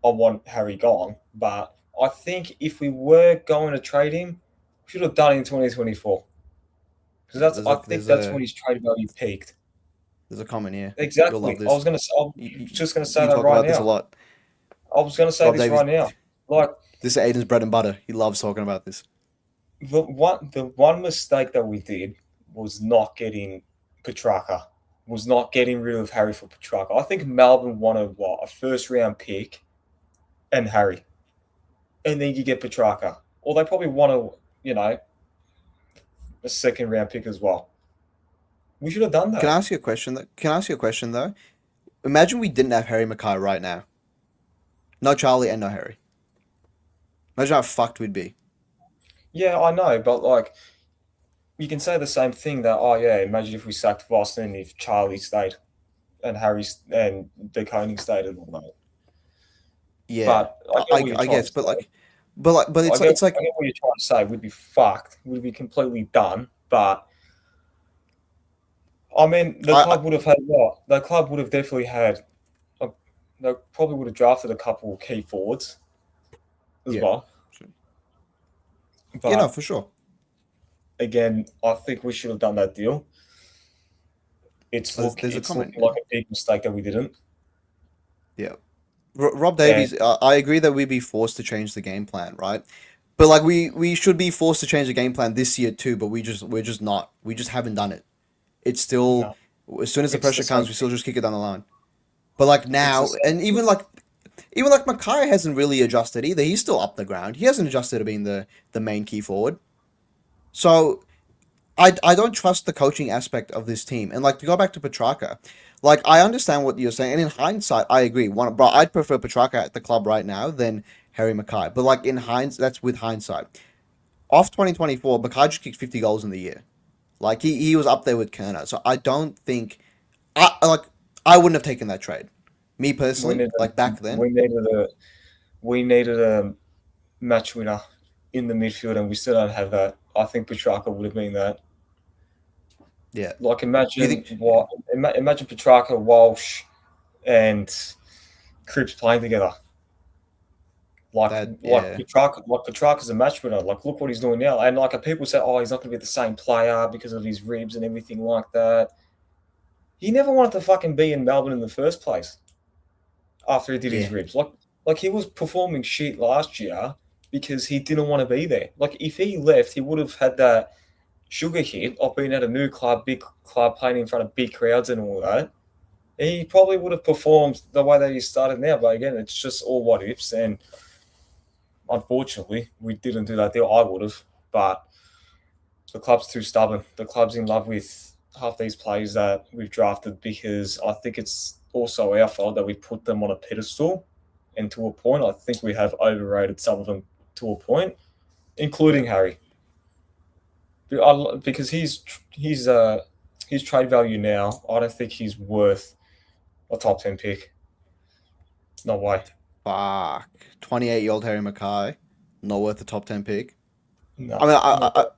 I want Harry gone, but I think if we were going to trade him, we should have done it in 2024 because Yeah, I think that's when his trade value peaked. there's a comment here. You'll love Exactly. this. I was You, just going to say you that talk right about this a now. lot. I was going to say Rob this Davies. right now. Like This is Aiden's bread and butter. He loves talking about this. the one mistake that we did was not getting Petrarca, was not getting rid of Harry for Petrarca. I think Melbourne wanted what a first round pick and Harry, and then you get Petrarca, or they probably want a second round pick as well. We should have done Can I that. ask you a question? Can I ask you a question though? Imagine we didn't have Harry McKay right now. No Charlie and no Harry. Imagine how fucked we'd be. Yeah, I know, but like you can say the same thing that oh yeah, imagine if we sacked Boston if Charlie stayed and Harry and De Koning stayed and all that. Yeah, But I get what you're I trying guess, to but say. it's like I get what you're trying to say. We'd be fucked. We'd be completely done. But I mean, the I club would have had what? The club would have definitely had. A, they probably would have drafted a couple of key forwards as yeah, well. you know But for sure. again, I think we should have done that deal. There's a It's comment. looking like a big mistake that we didn't. Yeah, Rob And Davies. I agree that we'd be forced to change the game plan, right? But like we should be forced to change the game plan this year too. But we're just not. We just haven't done it. It's still no, as soon as the it's the pressure same comes, we thing. still just kick it down the line. But like It's the now, same and thing. even like Mackay hasn't really adjusted either. He's still up the ground. He hasn't adjusted to being the main key forward. So I don't trust the coaching aspect of this team. And like to go back to Petrarca, like I understand what you're saying, and in hindsight, I agree. Bro, I'd prefer Petrarca at the club right now than Harry Mackay. But like in hindsight, that's with hindsight. Off 2024, Mackay just kicked 50 goals in the year. Like he was up there with Kerner. So I don't think like I wouldn't have taken that trade. Me We personally, needed like back then, we needed a we needed a match winner in the midfield, and we still don't have that. I think Petrarca would have been that. yeah. Like Do you think? Yeah. imagine Petrarca, Walsh, and Cripps playing together. Like Yeah, Petrarca's a match winner. Like, look what he's doing now. And like people say, oh, he's not going to be the same player because of his ribs and everything like that. He never wanted to fucking be in Melbourne in the first place after he did his yeah, ribs. Like he was performing shit last year because he didn't want to be there. Like if he left, he would have had that sugar hit of being at a new club, big club, playing in front of big crowds and all that. He probably would have performed the way that he started now. But again, it's just all what ifs. And unfortunately, we didn't do that deal. I would have. But the club's too stubborn. The club's in love with half these players that we've drafted because I think it's also our fault that we put them on a pedestal. And to a point, I think we have overrated some of them to a point, yeah. including Harry. Because his trade value now, I don't think he's worth a top 10 pick. No way. Fuck. 28-year-old Harry McKay, not worth the top 10 pick. No. I mean, No.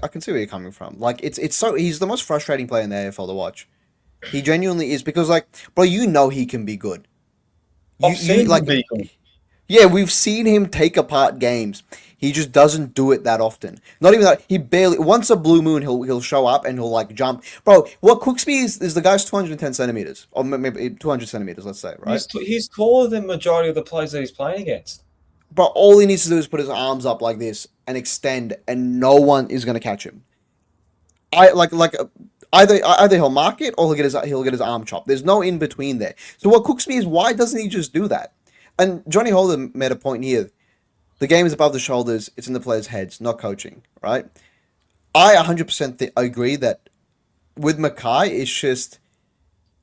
I can see where you're coming from. Like, it's so he's the most frustrating player in the AFL to watch. He genuinely is because, like, bro, you know he can be good. I've You seen him like, be good. yeah, we've seen him take apart games. He just doesn't do it that often. Not even that. He barely. Once a blue moon, he'll show up and he'll like jump. Bro, what cooks me is the guy's 210 centimeters or maybe 200 centimeters. Let's say, right? He's taller than majority of the players that he's playing against. But all he needs to do is put his arms up like this and extend, and no one is gonna catch him. I like either he'll mark it or he'll get his arm chopped. There's no in between there. So what cooks me is why doesn't he just do that? And Johnny Holden made a point here. The game is above the shoulders. It's in the players' heads, not coaching, right? I 100% agree that with McKay,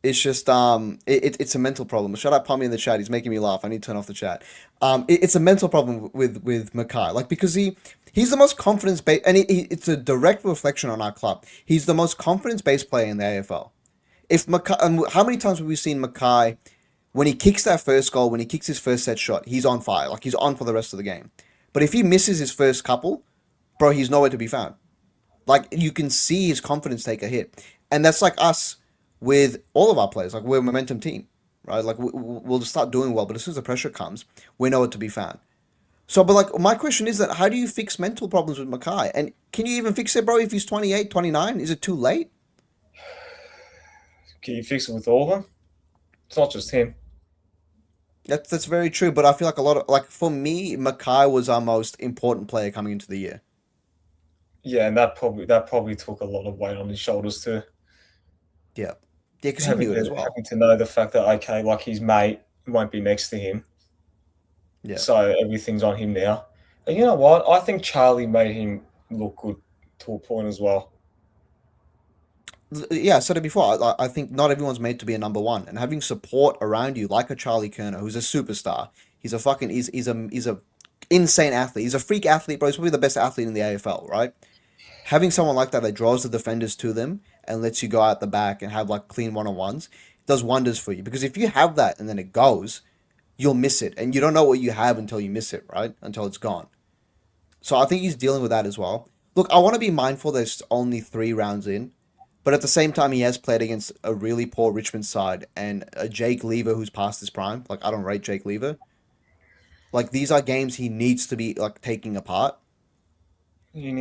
it's a mental problem. Shout out Pommy in the chat. He's making me laugh. I need to turn off the chat. It's a mental problem with McKay, like because he's the most confidence based, and it's a direct reflection on our club. He's the most confidence based player in the AFL. If McKay, and how many times have we seen McKay when he kicks that first goal, when he kicks his first set shot, he's on fire, like he's on for the rest of the game. But if he misses his first couple, bro, he's nowhere to be found. Like you can see his confidence take a hit, and that's like us with all of our players. Like we're a momentum team, right? Like we'll start doing well, but as soon as the pressure comes, we know it to be found. So, but like my question is that how do you fix mental problems with McKay? And can you even fix it, bro? If he's 28, 29, is it too late? Can you fix it with all of them? It's not just him. That's very true. But I feel like a lot of like for me, McKay was our most important player coming into the year. Yeah, and that probably took a lot of weight on his shoulders too. Yeah, yeah, because he knew it as well. Having to know the fact that okay, like his mate won't be next to him, Yeah. so everything's on him now. And you know what? I think Charlie made him look good to a point as well. Yeah, I said it before. I think not everyone's made to be a number one, and having support around you, like a Charlie Kerner, who's a superstar. He's a insane athlete. He's a freak athlete, bro. He's probably the best athlete in the AFL, right? Having someone like that draws the defenders to them and lets you go out the back and have like clean one on ones does wonders for you. Because if you have that and then it goes, you'll miss it, and you don't know what you have until you miss it, right? Until it's gone. So I think he's dealing with that as well. Look, I want to be mindful there's only 3 rounds in, but at the same time, he has played against a really poor Richmond side and a Jake Lever who's past his prime. Like, I don't rate Jake Lever. Like, these are games he needs to be, like, taking apart And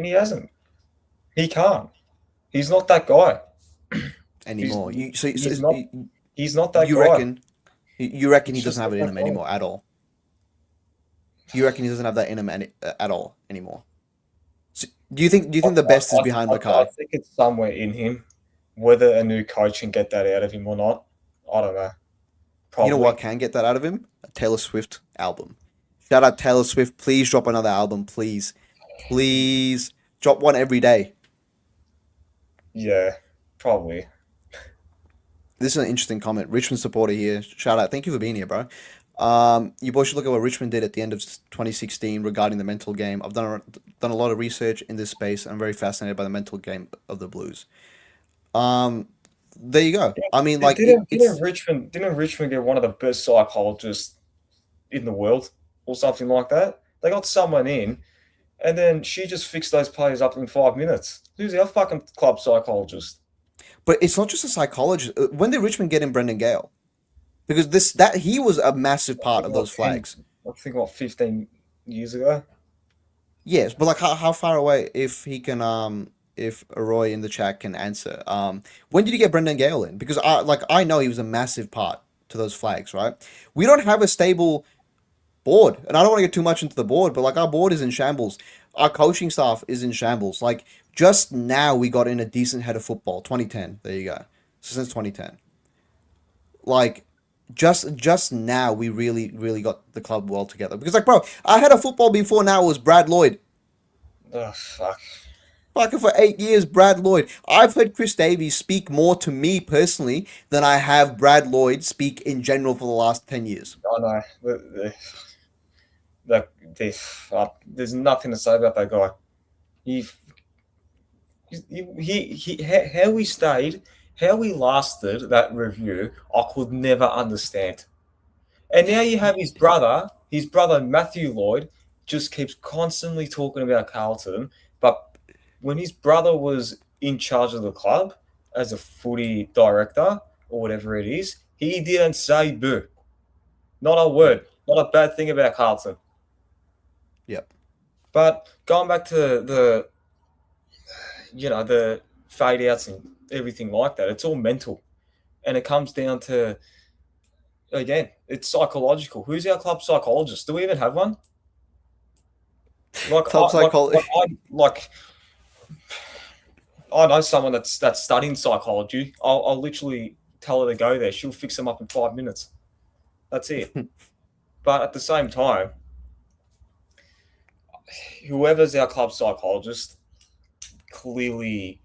he hasn't. He can't. He's not that guy. He's anymore. he's not he's not that You guy. reckon, you reckon he He's doesn't just have not it in that him guy. anymore at all? You reckon he doesn't have that in him at all anymore? So, do you think the best is behind I Mackay? think it's somewhere in him. Whether a new coach can get that out of him or not, I don't know. You know what Probably. can get that out of him? A Taylor Swift album. Shout out Taylor Swift. Please drop another album, please. Please drop one every day. Yeah, probably. This is an interesting comment. Richmond supporter here. Shout out. Thank you for being here, bro. You boys should look at what Richmond did at the end of 2016 regarding the mental game. I've done a lot of research in this space. And I'm very fascinated by the mental game of the Blues. Um, there you go. I mean, like Didn't it's Richmond get one of the best psychologists in the world or something like that? They got someone in, and then she just fixed those players up in 5 minutes. Who's our fucking club psychologist? but it's not just a psychologist. When did Richmond get in Brendan Gale? because that he was a massive I part think of those what 10, flags. I think what 15 years ago. Yes, but like how far away if he can if Roy in the chat can answer. When did you get Brendan Gale in? Because I know he was a massive part to those flags, right? We don't have a stable board, and I don't want to get too much into the board, but like our board is in shambles. Our coaching staff is in shambles. Like just now we got in a decent head of football, 2010. There you go. So since 2010. Like just now we really got the club well together. Because like bro, I had a football before now was Brad Lloyd. Oh fuck. Fucking for 8 years, Brad Lloyd. I've heard Chris Davies speak more to me personally than I have Brad Lloyd speak in general for the last 10 years. I know. The, the, there's nothing to say about that guy. He, how we stayed, how we lasted that review, I could never understand. And now you have his brother Matthew Lloyd, just keeps constantly talking about Carlton. But when his brother was in charge of the club as a footy director or whatever it is, he didn't say boo. Not a Yep. word. Not a bad thing about Carlton. Yep. But going back to the fade outs and everything like that, it's all mental. And it comes down to, again, it's psychological. Who's our club psychologist? Do we even have one? Like Club I like psychology. like I know someone that's studying psychology. I'll literally tell her to go there. She'll fix them up in 5 minutes. That's it. But at the same time, whoever's our club psychologist, clearly,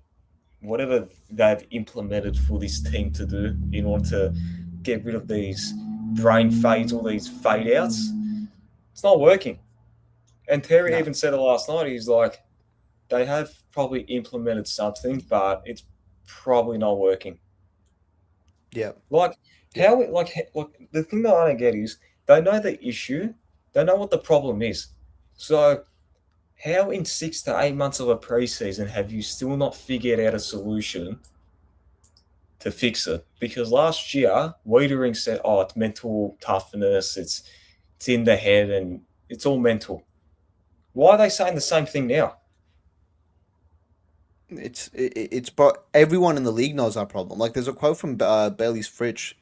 whatever they've implemented for this team to do in order to get rid of these brain fades, all these fade outs, it's not working. And Terry No. even said it last night. He's like, they have probably implemented something, but it's probably not working. Yep. Like Yep. like the thing that I don't get is they know the issue, they know what the problem is. So how in 6 to 8 months of a preseason have you still not figured out a solution to fix it? Because last year Wiedering said, "Oh, it's mental toughness, it's in the head, and it's all mental." Why are they saying the same thing now? It's but everyone in the league knows our problem. Like there's a quote from Bailey's Fritch,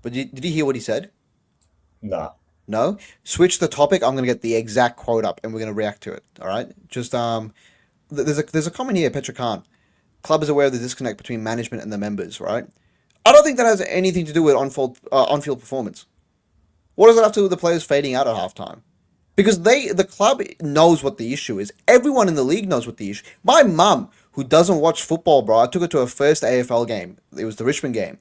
but did you hear what he said? Nah. No. Switch the topic. I'm gonna get the exact quote up, and we're gonna react to it. All right. Just there's a comment here, Petra Khan. Club is aware of the disconnect between management and the members. Right. I don't think that has anything to do with on-field performance. What does it have to do with the players fading out at halftime? Because the club knows what the issue is. Everyone in the league knows what the issue. My mum, who doesn't watch football, bro, I took her to her first AFL game. It was the Richmond game,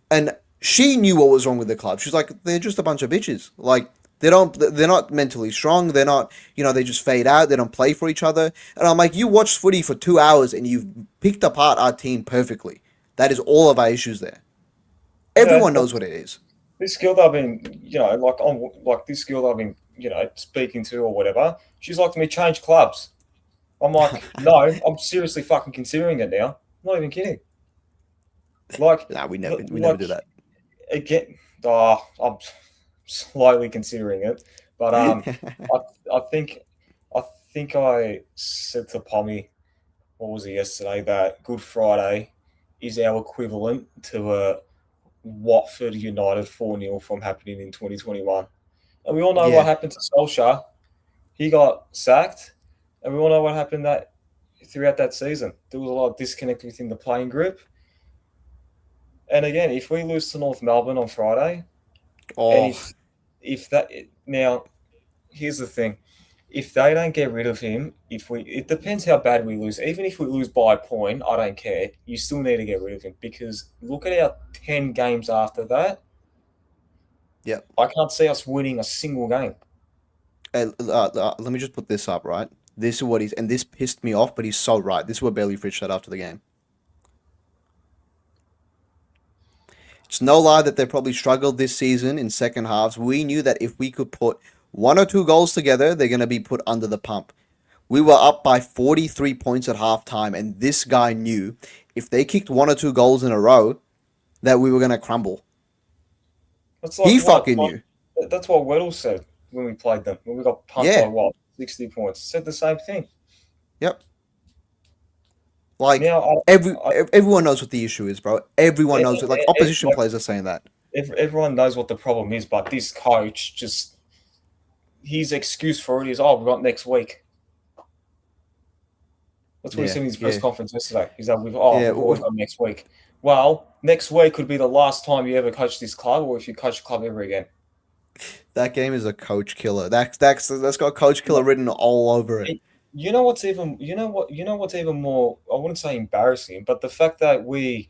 and she knew what was wrong with the club. She's like, they're just a bunch of bitches. Like they're not mentally strong. They're not, they just fade out. They don't play for each other. And I'm like, you watched footy for 2 hours and you've picked apart our team perfectly. That is all of our issues there. Yeah, Everyone knows what it is. this girl that I've been, like on like this girl that I've been, speaking to or whatever, she's like to me, change clubs. I'm like, no, I'm seriously fucking considering it now. I'm not even kidding. Like, Nah, we never like do that. again, I'm slightly considering it, but I think I think I said to Pommy, what was it yesterday, that Good Friday is our equivalent to a Watford United 4-0 from happening in 2021. And we all know what Yeah. happened to Solskjaer. He got sacked, and we all know what happened that throughout that season. There was a lot of disconnect within the playing group. And again, if we lose to North Melbourne on Friday, and Oh, if that now, here's the thing: if they don't get rid of him, it depends how bad we lose. Even if we lose by a point, I don't care. You still need to get rid of him, because look at our 10 games after that. yeah. I can't see us winning a single game. Let me just put this up, right? This is what he's, and this pissed me off, but he's so right. This is what Bailey Fritz said after the game. It's no lie that they probably struggled this season in second halves. We knew that if we could put one or two goals together, they're going to be put under the pump. We were up by 43 points at halftime, and this guy knew if they kicked one or two goals in a row, that we were going to crumble. That's He like what? fucking knew. That's what Weddle said when we played them. When we got pumped by Yeah. what 60 points. Said the same thing. Yep. Like Now, everyone knows what the issue is, bro. Everyone knows it. Like opposition like players are saying that. everyone knows what the problem is, but this coach just his excuse for it is, oh, we got next week. That's what he Yeah. said in his press Yeah. conference yesterday. Is that we've Yeah. always got next week. Well, next week could be the last time you ever coach this club, or if you coach the club ever again. That game is a coach killer. That's got coach killer written all over it. You know what's even you know what's even more, I wouldn't say embarrassing, but the fact that we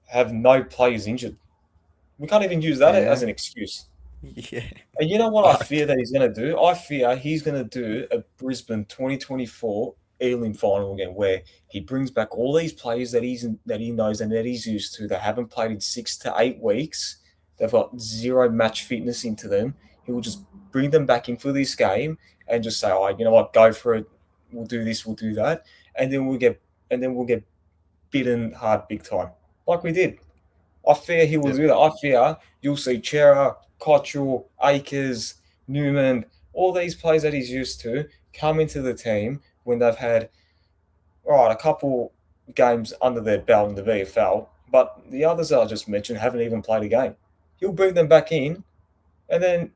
have no players injured. We can't even use that as Yeah. an excuse. Yeah. And you know what I Fuck. fear that he's going to do? I fear he's going to do a Brisbane 2024 Elim final again, where he brings back all these players that he knows and that he's used to, that haven't played in 6 to 8 weeks. They've got zero match fitness into them. He will just bring them back in for this game and just say, "Oh, you know what? Go for it. We'll do this. We'll do that," and then we'll get bitten hard big time, like we did. I fear he will Yep. do that. I fear you'll see Chera, Cottrell, Akers, Newman, all these players that he's used to come into the team when they've had, all right, a couple games under their belt in the VFL, but the others that I just mentioned haven't even played a game. He'll bring them back in, and then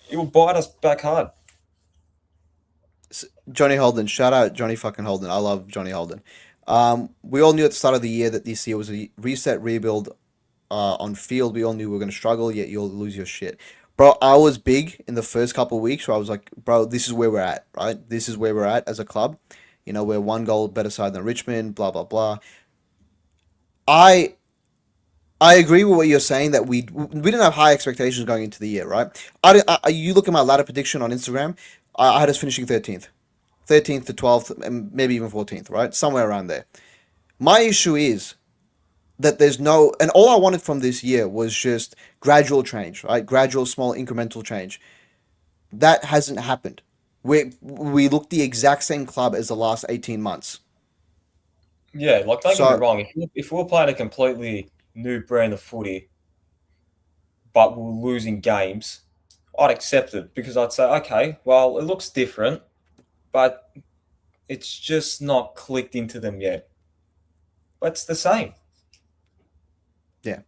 he'll bite us back hard. Johnny Holden, shout out Johnny fucking Holden. I love Johnny Holden. We all knew at the start of the year that this year was a reset rebuild. On field, we all knew we were going to struggle. Yet you'll lose your shit, bro. I was big in the first couple of weeks where I was like, bro, this is where we're at, right? This is where we're at as a club. You know, we're one goal better side than Richmond. Blah blah blah. I I agree with what you're saying that we didn't have high expectations going into the year, right? You look at my ladder prediction on Instagram. I had us finishing 13th to 12th, and maybe even 14th, right? Somewhere around there. My issue is that there's no, and all I wanted from this year was just gradual change, right? Gradual, small, incremental change. That hasn't happened. We look the exact same club as the last 18 months. Yeah, like don't get me So, wrong. If we're playing a completely new brand of footy, but we're losing games, I'd accept it because I'd say, okay, well, it looks different, but it's just not clicked into them yet. But it's the same. yeah,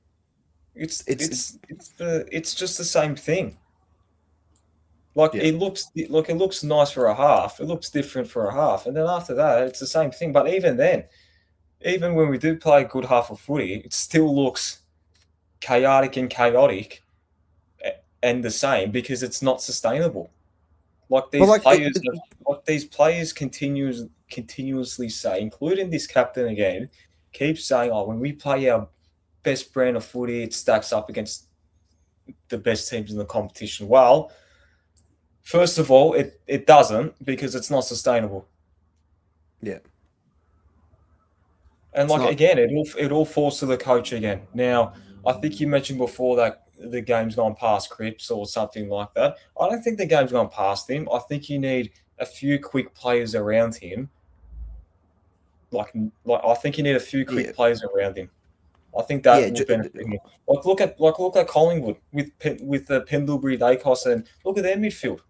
It's it's it's it's the it's just the same thing. Like yeah, it looks nice for a half. It looks different for a half, and then after that, it's the same thing. But even then, even when we do play a good half of footy, it still looks chaotic and the same because it's not sustainable. Like but these like players, like these players continuously say, including this captain again, keeps saying, "Oh, when we play our best brand of footy, it stacks up against the best teams in the competition." Well, first of all, it doesn't because it's not sustainable. yeah, And it's like not. again, it all falls to the coach again. Now, I think you mentioned before that the game's gone past Cripps or something like that. I don't think the game's gone past him. I think you need a few quick players around him. Like, like I think you need a few Yeah, quick players around him. I think yeah, that will benefit him. Look at Collingwood with the Pendlebury, Dacos, and look at their midfield.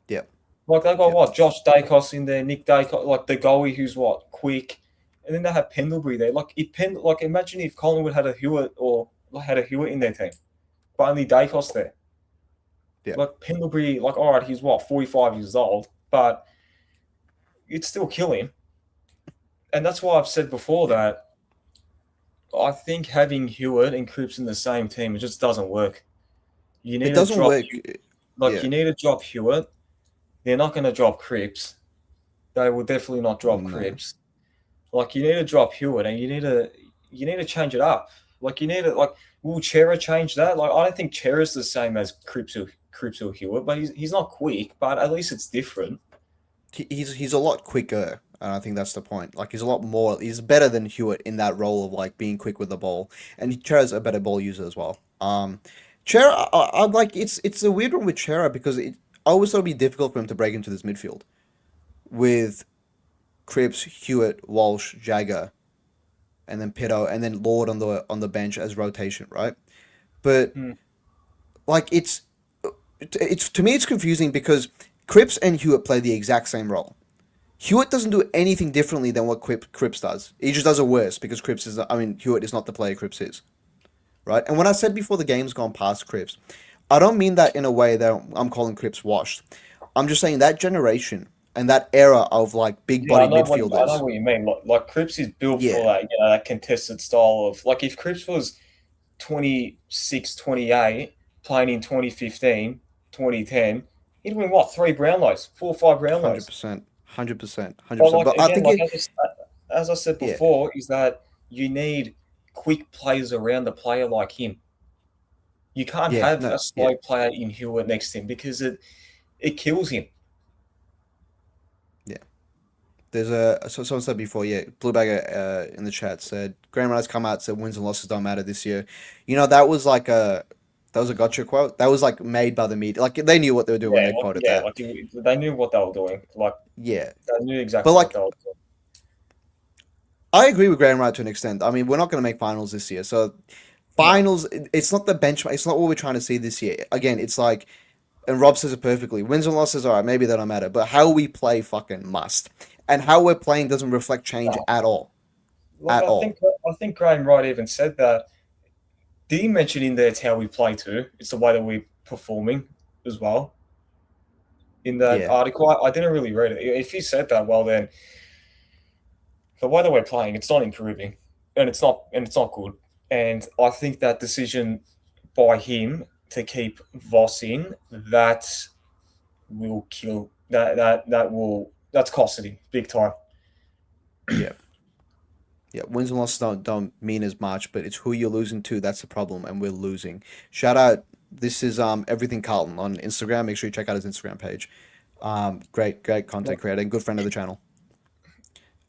yeah, Like they got yeah. what Josh Dacos in there, Nick Dacos, like the goalie who's what quick, and then they have Pendlebury there. Like imagine if Collingwood had a Hewitt or had a Hewitt in their team, but only Dacos there. Yeah. Like Pendlebury, like all right, he's what 45 years old, but it's still kill him. And that's why I've said before Yeah. that I think having Hewitt and Cripps in the same team it just doesn't work. You It need to doesn't drop work. you Yeah. need to drop Hewitt. They're not going to drop Cripps. They will definitely not drop No. Cripps. Like you need to drop Hewitt and you need to change it up. Like you need to like will Chera change that? Like I don't think Chera's the same as Cripps or Hewitt, but he's not quick, but at least it's different. He's a lot quicker, and I think that's the point. Like he's a lot more. He's better than Hewitt in that role of like being quick with the ball, and Chera's a better ball user as well. Chera, I like it's a weird one with Chera because I always thought it'd be difficult for him to break into this midfield with Cripps, Hewitt, Walsh, Jagger. and then Pitto, and then Lord on the bench as rotation, right? But Hmm. like it's to me it's confusing because Cripps and Hewitt play the exact same role. Hewitt doesn't do anything differently than what Cripps does. He just does it worse because Cripps is. I mean, Hewitt is not the player Cripps is, right? And when I said before the game's gone past Cripps, I don't mean that in a way that I'm calling Cripps washed. I'm just saying that generation and that era of like big Yeah, bodied I know midfielders. what you mean. Like Cripps is built for Yeah, that, that contested style of like if Cripps was 26, 28, playing in 2015, 2010, he'd win what, three Brownlows, 4 or 5 Brownlows. 100%, 100%, hundred But percent. like But I again, think like it. as I said Yeah, before, is that you need quick players around a player like him. You can't yeah, have no, a yeah, slow player in Hewitt next to him because it kills him. yeah. There's a someone said before, yeah, Bluebagger in the chat said Graham Rice come out said wins and losses don't matter this year. You know that was a gotcha quote. That was like made by the media. Like they knew what they were doing when they quoted that. Like they knew what they were doing. Like Yeah, they knew but exactly what like they were doing. I agree with Graham Wright to an extent. I mean, we're not going to make finals this year, so No, finals. It's not the benchmark. It's not what we're trying to see this year. Again, it's like, and Rob says it perfectly. Wins and losses, all right, maybe they don't matter, but how we play fucking must, and how we're playing doesn't reflect change no. at all, Like at all. I think Graham Wright even said that. Did he mention in there it's how we play too? It's the way that we're performing as well. In that Yeah, article, I didn't really read it. If he said that, well then the way that we're playing, it's not improving, and it's not good. And I think that decision by him to keep Voss in that will kill that's costing him big time. yeah, yeah. Wins and losses don't mean as much, but it's who you're losing to. That's the problem, and we're losing. Shout out. This is everything Carlton on Instagram. Make sure you check out his Instagram page. Great content creator and good friend of the channel.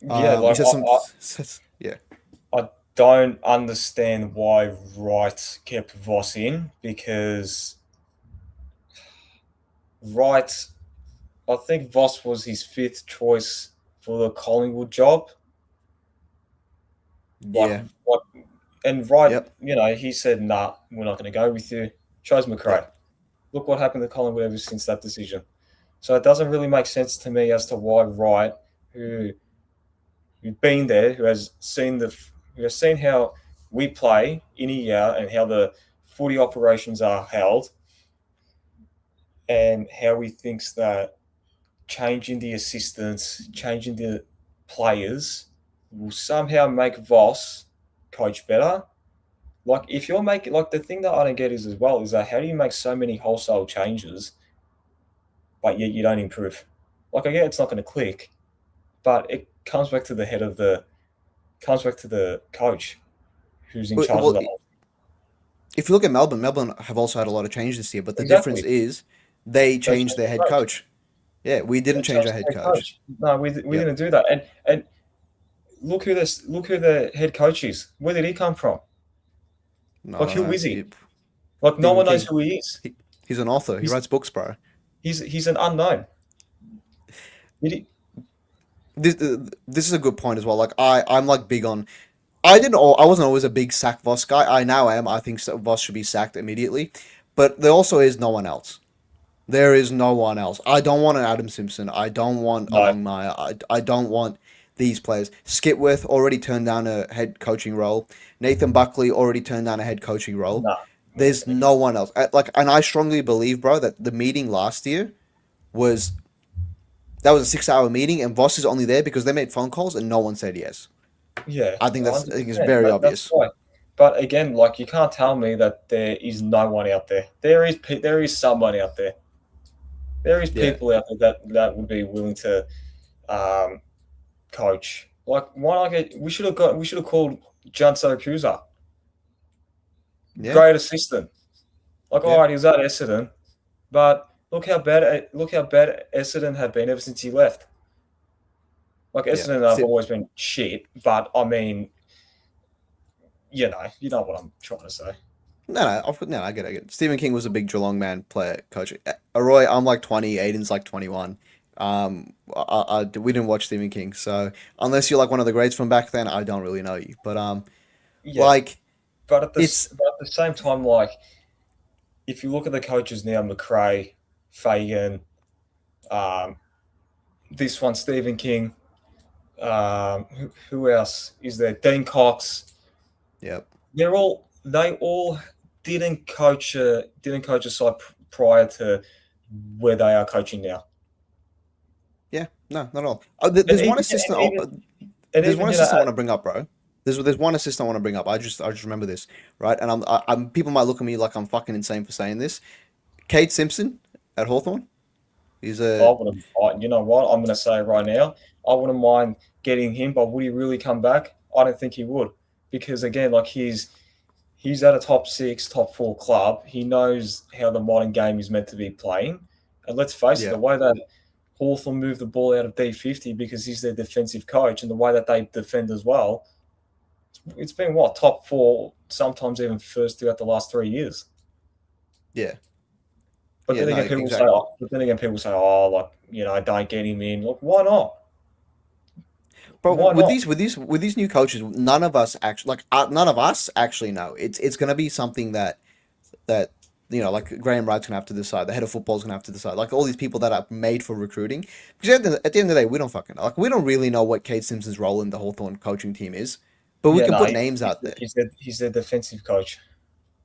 Yeah, He like says some. Says, yeah, I don't understand why Wright kept Voss in because Wright, I think Voss was his fifth choice for the Collingwood job. Like, yeah, like and Wright, yep, he said, "Nah, we're not going to go with you." Chose McKay. yep. Look what happened to Collingwood ever since that decision. So it doesn't really make sense to me as to why Wright, who who's been there, who has seen how we play in a year and how the footy operations are held, and how he thinks that changing the assistants, changing the players will somehow make Voss coach better. Like if you're making like the thing that I don't get is as well is that how do you make so many wholesale changes but yet you don't improve? Like I get it's not going to click, but it comes back to the head of the comes back to the coach who's in charge of Well, the whole. if you look at Melbourne, Melbourne have also had a lot of change this year, but the difference Exactly. is they They changed changed their the head coach. coach. Yeah, we They didn't change changed our head the head coach. coach. No, we Yep. didn't do that. And look who the head coach is. Where did he come from? No, Like no, who no. is he? Like no Stephen one knows King. who he is. He, he's an author. He He's writes books, bro. he's an unknown. Did he, This is a good point as well. Like I'm like big on. I wasn't always a big sack Voss guy. I now am. I think Voss should be sacked immediately, but there also is no one else. There is no one else. I don't want an Adam Simpson. I don't want a no. Longmire. I don't want these players. Skipworth already turned down a head coaching role. Nathan Buckley already turned down a head coaching role. No. There's no one else. And I strongly believe, bro, that the meeting last year was that was a 6 hour meeting, and Voss is only there because they made phone calls and no one said yes. Yeah, I think it's 100%. very That's obvious. right. But again, like you can't tell me that there is no one out there. There is someone out there. There is Yeah, people out there that would be willing to um, coach. Like why not get? We should have called Janso Cruiser, yeah, great assistant. Like all yeah, right, he was at Essendon, but look how bad Essendon had been ever since he left. Like yeah. Essendon have always been shit, but I mean, you know what I'm trying to say. No, I get it. Stephen King was a big Geelong man, player, coach. Roy, I'm like 20, Aiden's like 21. We didn't watch Stephen King, so unless you're like one of the greats from back then, I don't really know you. But Yeah, like it's but at the same time, like if you look at the coaches now, McRae, Fagan, um, this one, Stephen King, who else is there? Dean Cox. yep, They all didn't coach a side prior to where they are coaching now. yeah, no, not at all. And There's one even assistant. and even and There's one even assistant I want to bring up, bro. There's one assistant I want to bring up. I just remember this, right? And I'm people might look at me like I'm fucking insane for saying this. Kate Simpson at Hawthorn. He's I a wouldn't. You know what? I'm going to say right now, I wouldn't mind getting him, but would he really come back? I don't think he would, because again, like he's at a top six, top four club. He knows how the modern game is meant to be playing, and let's face it, yeah, the way that Hawthorn move the ball out of D50 because he's their defensive coach, and the way that they defend as well, it's been what top four, sometimes even first throughout the last 3 years. yeah, But yeah. then No, again, people say, exactly. oh, like don't get him in. Look, why not? But Why not? with these new coaches, none of us actually know. It's gonna be something that like Graham Wright's gonna have to decide. The head of football's gonna have to decide. Like all these people that are made for recruiting. Because at the end of the day, we don't fucking know. Like we don't really know what Kate Simpson's role in the Hawthorn coaching team is. But we Yeah, can no, put names out there. he's their defensive coach.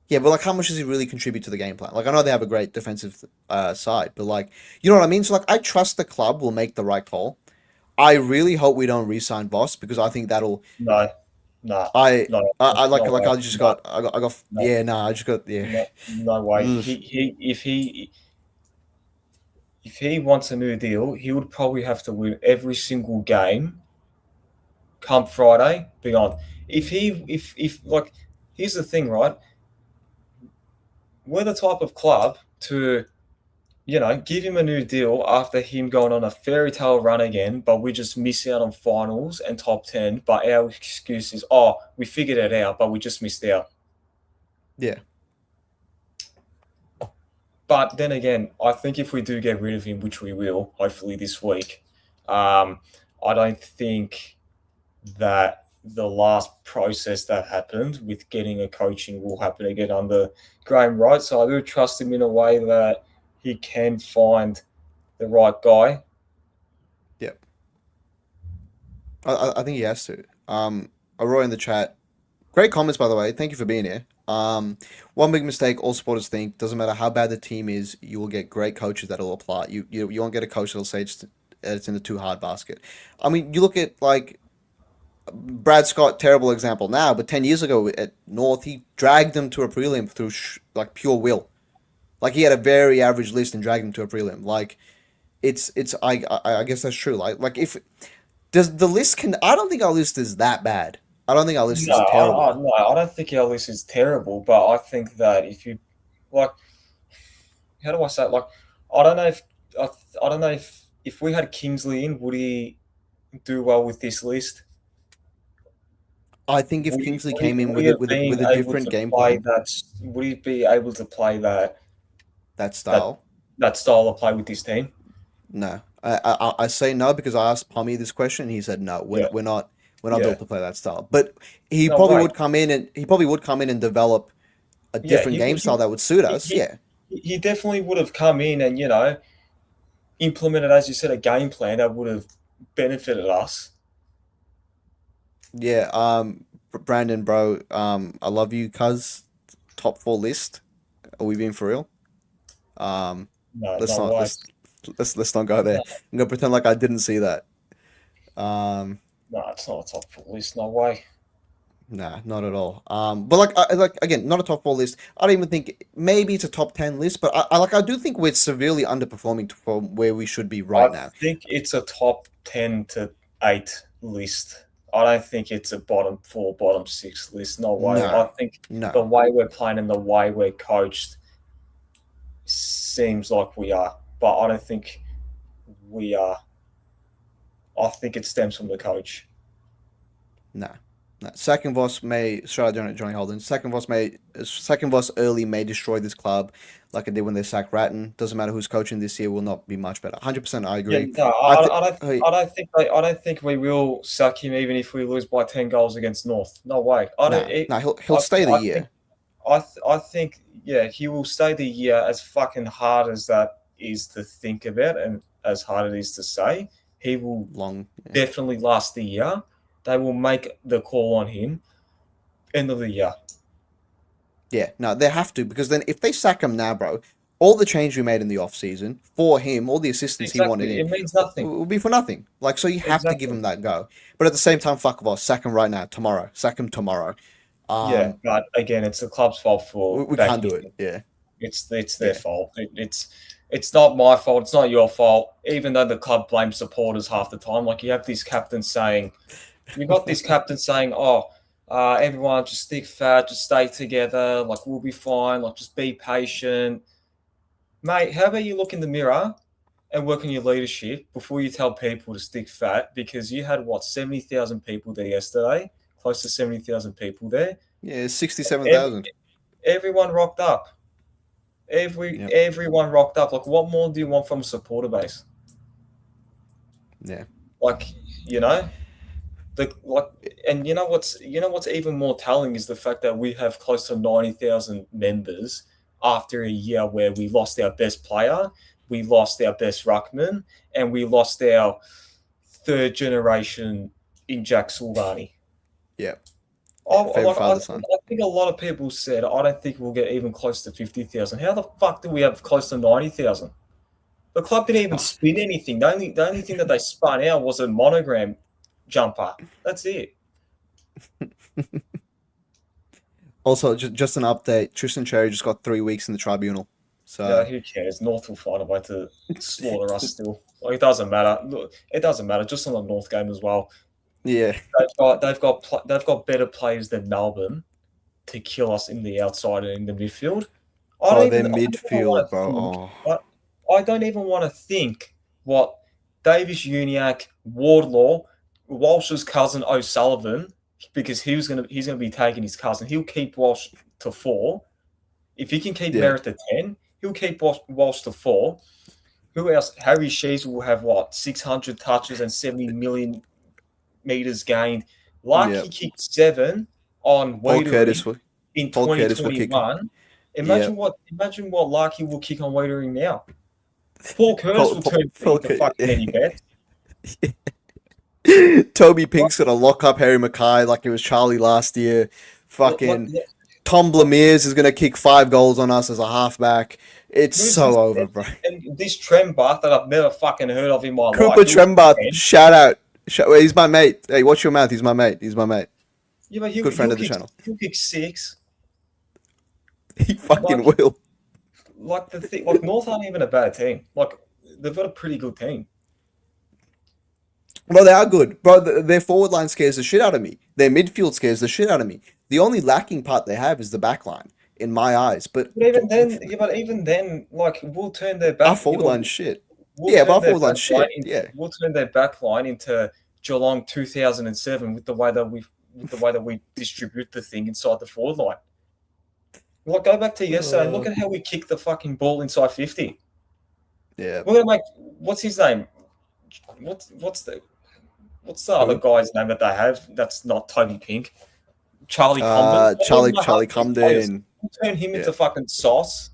Yeah, but like, how much does he really contribute to the game plan? Like, I know they have a great defensive side, but like, you know what I mean. So like, I trust the club will make the right call. I really hope we don't re-sign Voss because I think that'll. No, no, I no, I no like way. I just No, I got no, yeah nah I just got yeah. no way. Ugh. If he wants a new deal, he would probably have to win every single game come Friday beyond. If like here's the thing, right? We're the type of club to give him a new deal after him going on a fairy tale run again, but we just miss out on finals and top 10. But our excuse is, oh, we figured it out, but we just missed out. Yeah, But then again, I think if we do get rid of him, which we will, hopefully this week, um, I don't think that the last process that happened with getting a coaching will happen again under Graham Wright. So I do trust him in a way that he can find the right guy. yeah. I think he has to. Roy in the chat. Great comments, by the way. Thank you for being here. One big mistake all supporters think doesn't matter how bad the team is, you will get great coaches that'll apply. You won't get a coach that'll say it's in the too hard basket. I mean, you look at like Brad Scott, terrible example now, but 10 years ago at North, he dragged them to a prelim through like pure will. Like he had a very average list and dragged them to a prelim. Like it's I guess that's true. Like if does the list can I don't think our list is that bad. I don't think our list No, is terrible. no, I don't think our list is terrible, but I think that if you like, how do I say it? Like, I don't know if I, I don't know if we had Kingsley in, would he do well with this list? I think if Kingsley came in Would he have with been a able different to game play plan, that? Would he be able to play that that style, that style of play with this team? no. I say no because I asked Pommy this question. And he said no. Yeah, We're not yeah. built to play that style. But No way. he probably would come in and develop a Yeah, different game style that would suit he, us. he, Yeah, he definitely would have come in and implemented, as you said, a game plan that would have benefited us. yeah. Brandon, bro. I love you, cuz. Top four list. Are we being for real? Um, No, let's no not way. let's not go there. No, I'm gonna pretend like I didn't see that. Um, no, it's not a top four list. No way. Nah, not at all. But like again, not a top four list. I don't even think maybe it's a top 10 list, but I do think we're severely underperforming from where we should be I right now. think it's a top 10 to 8 list. I don't think it's a bottom 4, bottom 6 list. No way. I No, think the no, way we're playing and the way we're coached seems like we are, but I don't think we are. I think it stems from the coach. no. Second Voss may shout out Johnny Holden. Second Voss early may destroy this club, like it did when they sacked Ratton. Doesn't matter who's coaching this year, will not be much better. 100%, I Yeah, agree. no, I think. I don't think we will sack him even if we lose by 10 goals against North. No way. I don't. He'll stay the I think year. I think yeah, he will stay the year. As fucking hard as that is to think about and as hard it is to say, he will definitely last the year. They will make the call on him end of the year. Yeah, no, they have to, because then if they sack him now, bro, all the change we made in the off season for him, all the assistance he wanted Exactly. in, It means nothing. will be for nothing. Like, so you have to give Exactly. him that go. But at the same time, fuck off, sack him right now, tomorrow, sack him tomorrow. Yeah, but again, it's the club's fault for We can't backing do him. it. Yeah, It's their yeah, fault. It's not my fault. It's not your fault. Even though the club blames supporters half the time, like you have this captain saying, you got this captain saying, "Oh, everyone just stick fat, just stay together. Like we'll be fine. Like just be patient, mate." How about you look in the mirror and work on your leadership before you tell people to stick fat? Because you had what 70,000 people there yesterday, close to 70,000 people there. yeah. 67,000. Every, everyone rocked up. Yeah, Everyone rocked up. Like, what more do you want from a supporter base? yeah, Like, you know, like, and you know what's even more telling is the fact that we have close to 90,000 members after a year where we lost our best player, we lost our best ruckman, and we lost our third generation in Jack Silvani. yeah. I, Favorite like, father son. I think a lot of people said I don't think we'll get even close to 50,000. How the fuck do we have close to 90,000? The club didn't even Oh, spin anything. The only thing that they spun out was a monogram jumper. That's it. also, just an update. Tristan Cherry just got 3 weeks in the tribunal. Yeah, So who cares? North will find a way to slaughter us still. Like, it doesn't matter. Look, it doesn't matter. Just on the North game as well. yeah. They've got better players than Melbourne to kill us in the outside and in the midfield. I Oh, don't their even. I don't even midfield, want to bro. think. Oh, I don't even want to think what Davis Uniacke, Wardlaw, Walsh's cousin O'Sullivan, because he's gonna be taking his cousin. He'll keep Walsh to 4. If he can keep yeah, Merritt to 10, he'll keep Walsh to 4. Who else? Harry Shees will have what 600 touches and 70 million meters gained. yeah. Larky kicked 7 on Paul Waitering Curtis will. in Paul Curtis will kick. 2021. Yeah. Imagine what Larky will kick on Waitering now. Paul Curtis will turn Paul into fucking Eddie Betts. Toby Pink's gonna lock up Harry McKay like it was Charlie last year. Like, Fucking Tom Lemires is gonna kick 5 goals on us as a halfback. It's who's so this? over, bro. And this Trembath that I've never fucking heard of in my life. Cooper Trembath, shout out. He's my mate. Hey, watch your mouth. He's my mate. He's my mate. Yeah, but Good friend of the channel. He'll kick 6. He fucking Like, will. like North aren't even a bad team. Like, they've got a pretty good team. Well, they are good, bro. Their forward line scares the shit out of me. Their midfield scares the shit out of me. The only lacking part they have is the back line, in my eyes. But But even then, like we'll turn their our back. forward line shit. We'll Yeah, but turn our their forward line back line. shit. Yeah. We'll turn their back line into Geelong 2007 with the way that we distribute the thing inside the forward line. Like, go back to yesterday and look at how we kick the fucking ball inside 50. Yeah. We're gonna make what's his name? What's the other guy's name that they have? That's not Toby Pink. Charlie Comden. Charlie Comden. We'll turn him Yeah. into fucking sauce.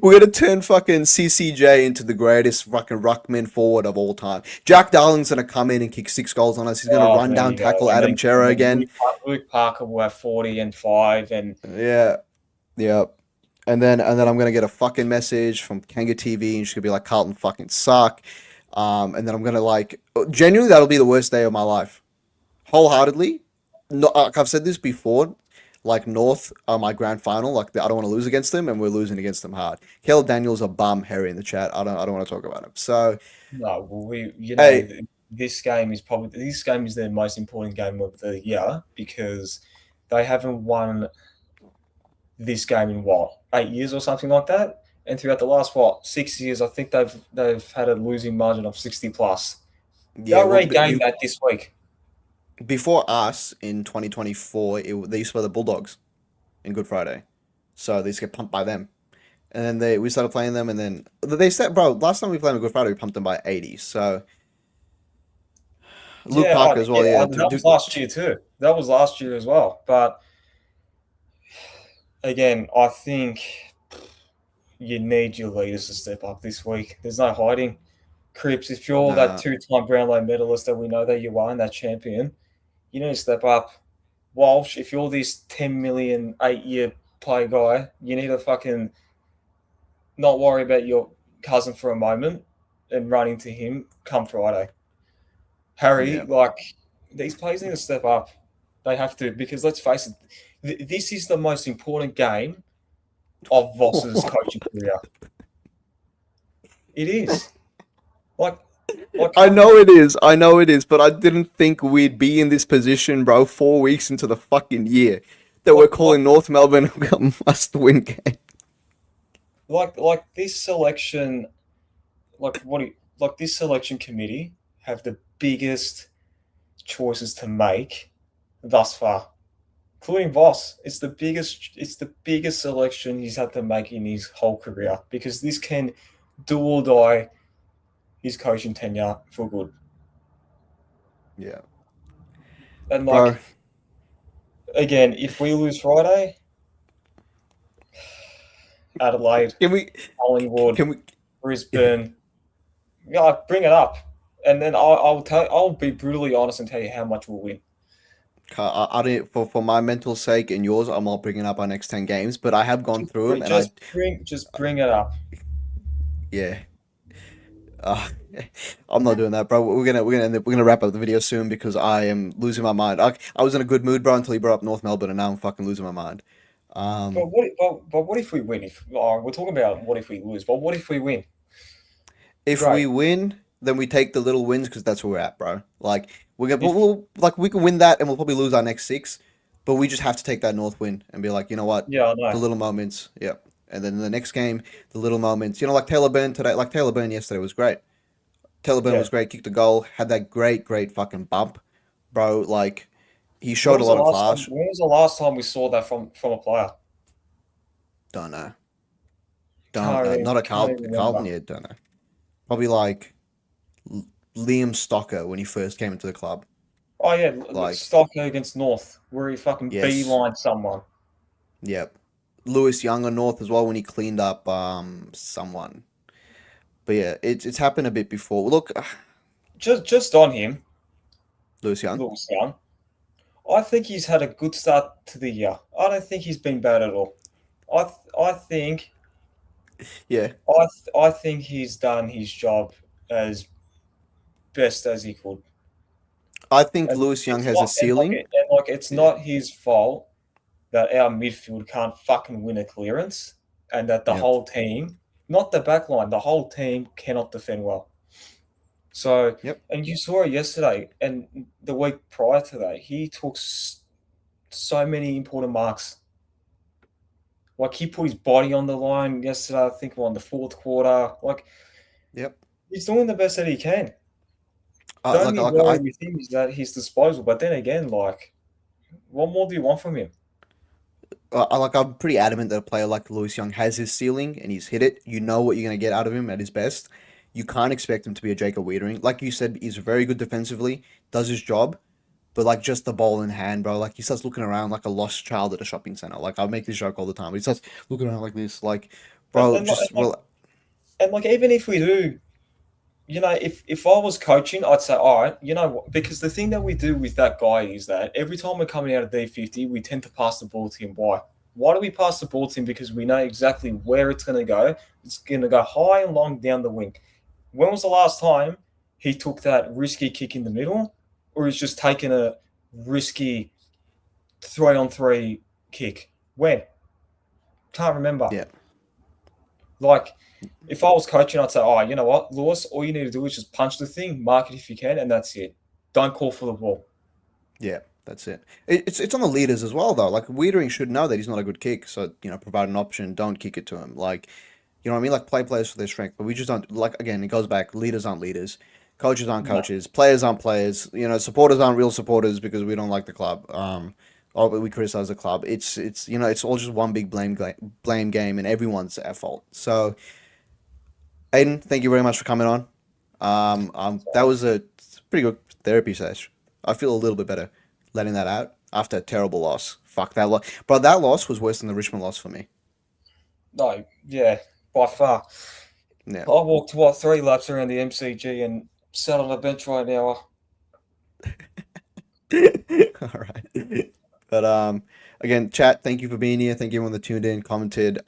We're gonna turn fucking CCJ into the greatest fucking ruckman forward of all time. Jack Darling's gonna come in and kick 6 goals on us. He's gonna run There down, you go. tackle And Adam then Chera again. Luke Parker will have 40 and 5, and Yeah, yeah. And then I'm gonna get a fucking message from Kanga TV, and she's gonna be like, "Carlton fucking suck." And then I'm gonna like genuinely that'll be the worst day of my life, wholeheartedly. No, like I've said this before. Like North are my grand final. Like I don't want to lose against them, and we're losing against them hard. Caleb Daniels a bum. Harry in the chat. I don't want to talk about him. So no, we hey, this game is their most important game of the year because they haven't won this game in what 8 years or something like that, and throughout the last 6 years, I think they've had a losing margin of 60 plus. yeah, They'll regain that this week. before us in 2024, they used to play the Bulldogs in Good Friday, so they used to get pumped by them. And then we started playing them, and then they said, bro, last time we played on Good Friday, we pumped them by 80. So Luke Yeah, Parker as well, yeah. that was last year too. That was last year as well. But again, I think you need your leaders to step up this week. There's no hiding. Cripps, if you're that Nah, two-time Brownlow medalist that we know that you are and that champion, you need to step up. Walsh, if you're this 10 million 8-year play guy, you need to fucking not worry about your cousin for a moment and run into him come Friday. Harry, yeah. like, these players need to step up. They have to, because let's face it, this is the most important game of Voss's coaching career. It is. Like, I know it is. I know it is, but I didn't think we'd be in this position, bro, 4 weeks into the fucking year that we're like, calling North Melbourne a must-win game. like this selection, like this selection committee have the biggest choices to make thus far, including Voss. It's the biggest selection he's had to make in his whole career because this can do or die his coaching tenure for good. Yeah, And bro. like again, if we lose Friday, Adelaide, Can we? Collingwood, Can we? Brisbane, yeah, bring it up, and then I'll be brutally honest and tell you how much we'll win. I don't. For my mental sake and yours, I'm not bringing up our next 10 games, but I have gone through them, and Just bring it up. yeah. Uh, I'm not doing that, bro. We're gonna wrap up the video soon because I am losing my mind. I was in a good mood, bro, until you brought up North Melbourne, and now I'm fucking losing my mind. But Um, what if we win? If we're talking about what if we lose, but what if we win? if Great. we win, then we take the little wins because that's where we're at, bro. Like we're gonna, If like we can win that, and we'll probably lose our next six, but we just have to take that North win and be like, you know what, yeah, I the know. little moments, yeah. And then the next game, the little moments, like Taylor Burn today, like Taylor Burn yesterday was great. Taylor Burn Yeah. was great, kicked a goal, had that great fucking bump, bro. Like he When showed a was the lot of last time? class. When was the last time we saw that from a player? Don't know, don't know. Not a Can't even Carlton remember. yet. Don't know. Probably like Liam Stocker when he first came into the club. Oh yeah, Like Stocker against North, where he fucking yes, beeline someone. yep. Lewis Young on North as well when he cleaned up someone. But yeah, it's happened a bit before. Look, Just on him, Lewis Young. Lewis Young. I think he's had a good start to the year. I don't think he's been bad at all. I think Yeah, I think he's done his job as best as he could. I think And Lewis Young it's has a not ceiling. it's Yeah, not his fault that our midfield can't fucking win a clearance and that the yep, whole team, not the back line, the whole team cannot defend well. So, yep. and you saw it yesterday and the week prior to that, he took so many important marks. Like he put his body on the line yesterday, I think on the fourth quarter. Like Yep. he's doing the best that he can. The Like only worry with him is that his disposal. But then again, like, what more do you want from him? I'm pretty adamant that a player like Lewis Young has his ceiling and he's hit it. You know what you're gonna get out of him at his best. You can't expect him to be a Jacob Wiedering. Like you said, he's very good defensively, does his job, but like just the ball in hand, bro. Like he starts looking around like a lost child at a shopping center. Like I make this joke all the time. But he starts looking around like this, like, And, bro, and, like, just real. and like even if we do, if I was coaching, I'd say, all right, you know what? Because the thing that we do with that guy is that every time we're coming out of D50, we tend to pass the ball to him. Why? Why do we pass the ball to him? Because we know exactly where it's going to go. It's going to go high and long down the wing. When was the last time he took that risky kick in the middle, or he's just taken a risky 3-on-3 kick? When? Can't remember. Yeah, Like, if I was coaching, I'd say, oh, you know what, Lewis, all you need to do is just punch the thing, mark it if you can, and that's it. Don't call for the ball. yeah, that's it. It's on the leaders as well though. Like Wiedering should know that he's not a good kick, so provide an option. Don't kick it to him. Like, you know what I mean? Like play players for their strength, but we just don't. Like again, it goes back. Leaders aren't leaders. Coaches aren't No, coaches. Players aren't players. Supporters aren't real supporters because we don't like the club. Or we criticize the club. It's all just one big blame game, and everyone's at fault. So, Aiden, thank you very much for coming on. That so, was a pretty good therapy session. I feel a little bit better letting that out after a terrible loss. Fuck that loss, bro. That loss was worse than the Richmond loss for me. no, yeah, by far. Yeah. I walked, 3 laps around the MCG and sat on the bench right now. All right. But again, chat. Thank you for being here. Thank you everyone that tuned in, commented.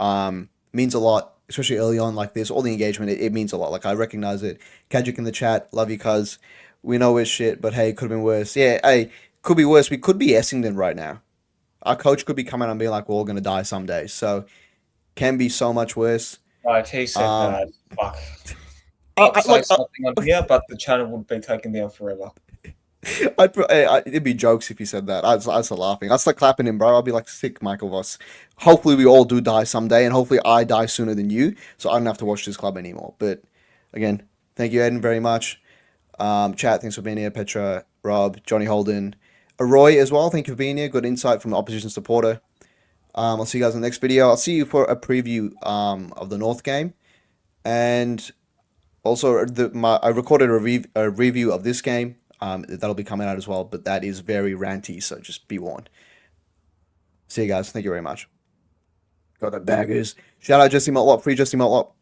Means a lot, especially early on like this. All the engagement, it means a lot. Like I recognize it. Kajuk in the chat. Love you, cuz. We know we're shit, but hey, could have been worse. Yeah, hey, could be worse. We could be Essendon right now. Our coach could be coming out and being like, "We're all gonna die someday." So can be so much worse. No, if he said Um, that, fuck. I'd say like something on here, but the channel would be taken down forever. it'd be jokes if you said that. I'd start laughing. I'd start clapping him, bro. I'd be like, sick, Michael Voss. Hopefully, we all do die someday, and hopefully, I die sooner than you, so I don't have to watch this club anymore. But again, thank you, Eden, very much. Chat, thanks for being here. Petra, Rob, Johnny Holden, Roy as well. Thank you for being here. Good insight from the opposition supporter. I'll see you guys in the next video. I'll see you for a preview of the North game, and also I recorded a review of this game. That'll be coming out as well, but that is very ranty, so just be warned. See you guys. Thank you very much. Got the daggers. Shout out Jesse Motlop, free Jesse Motlop.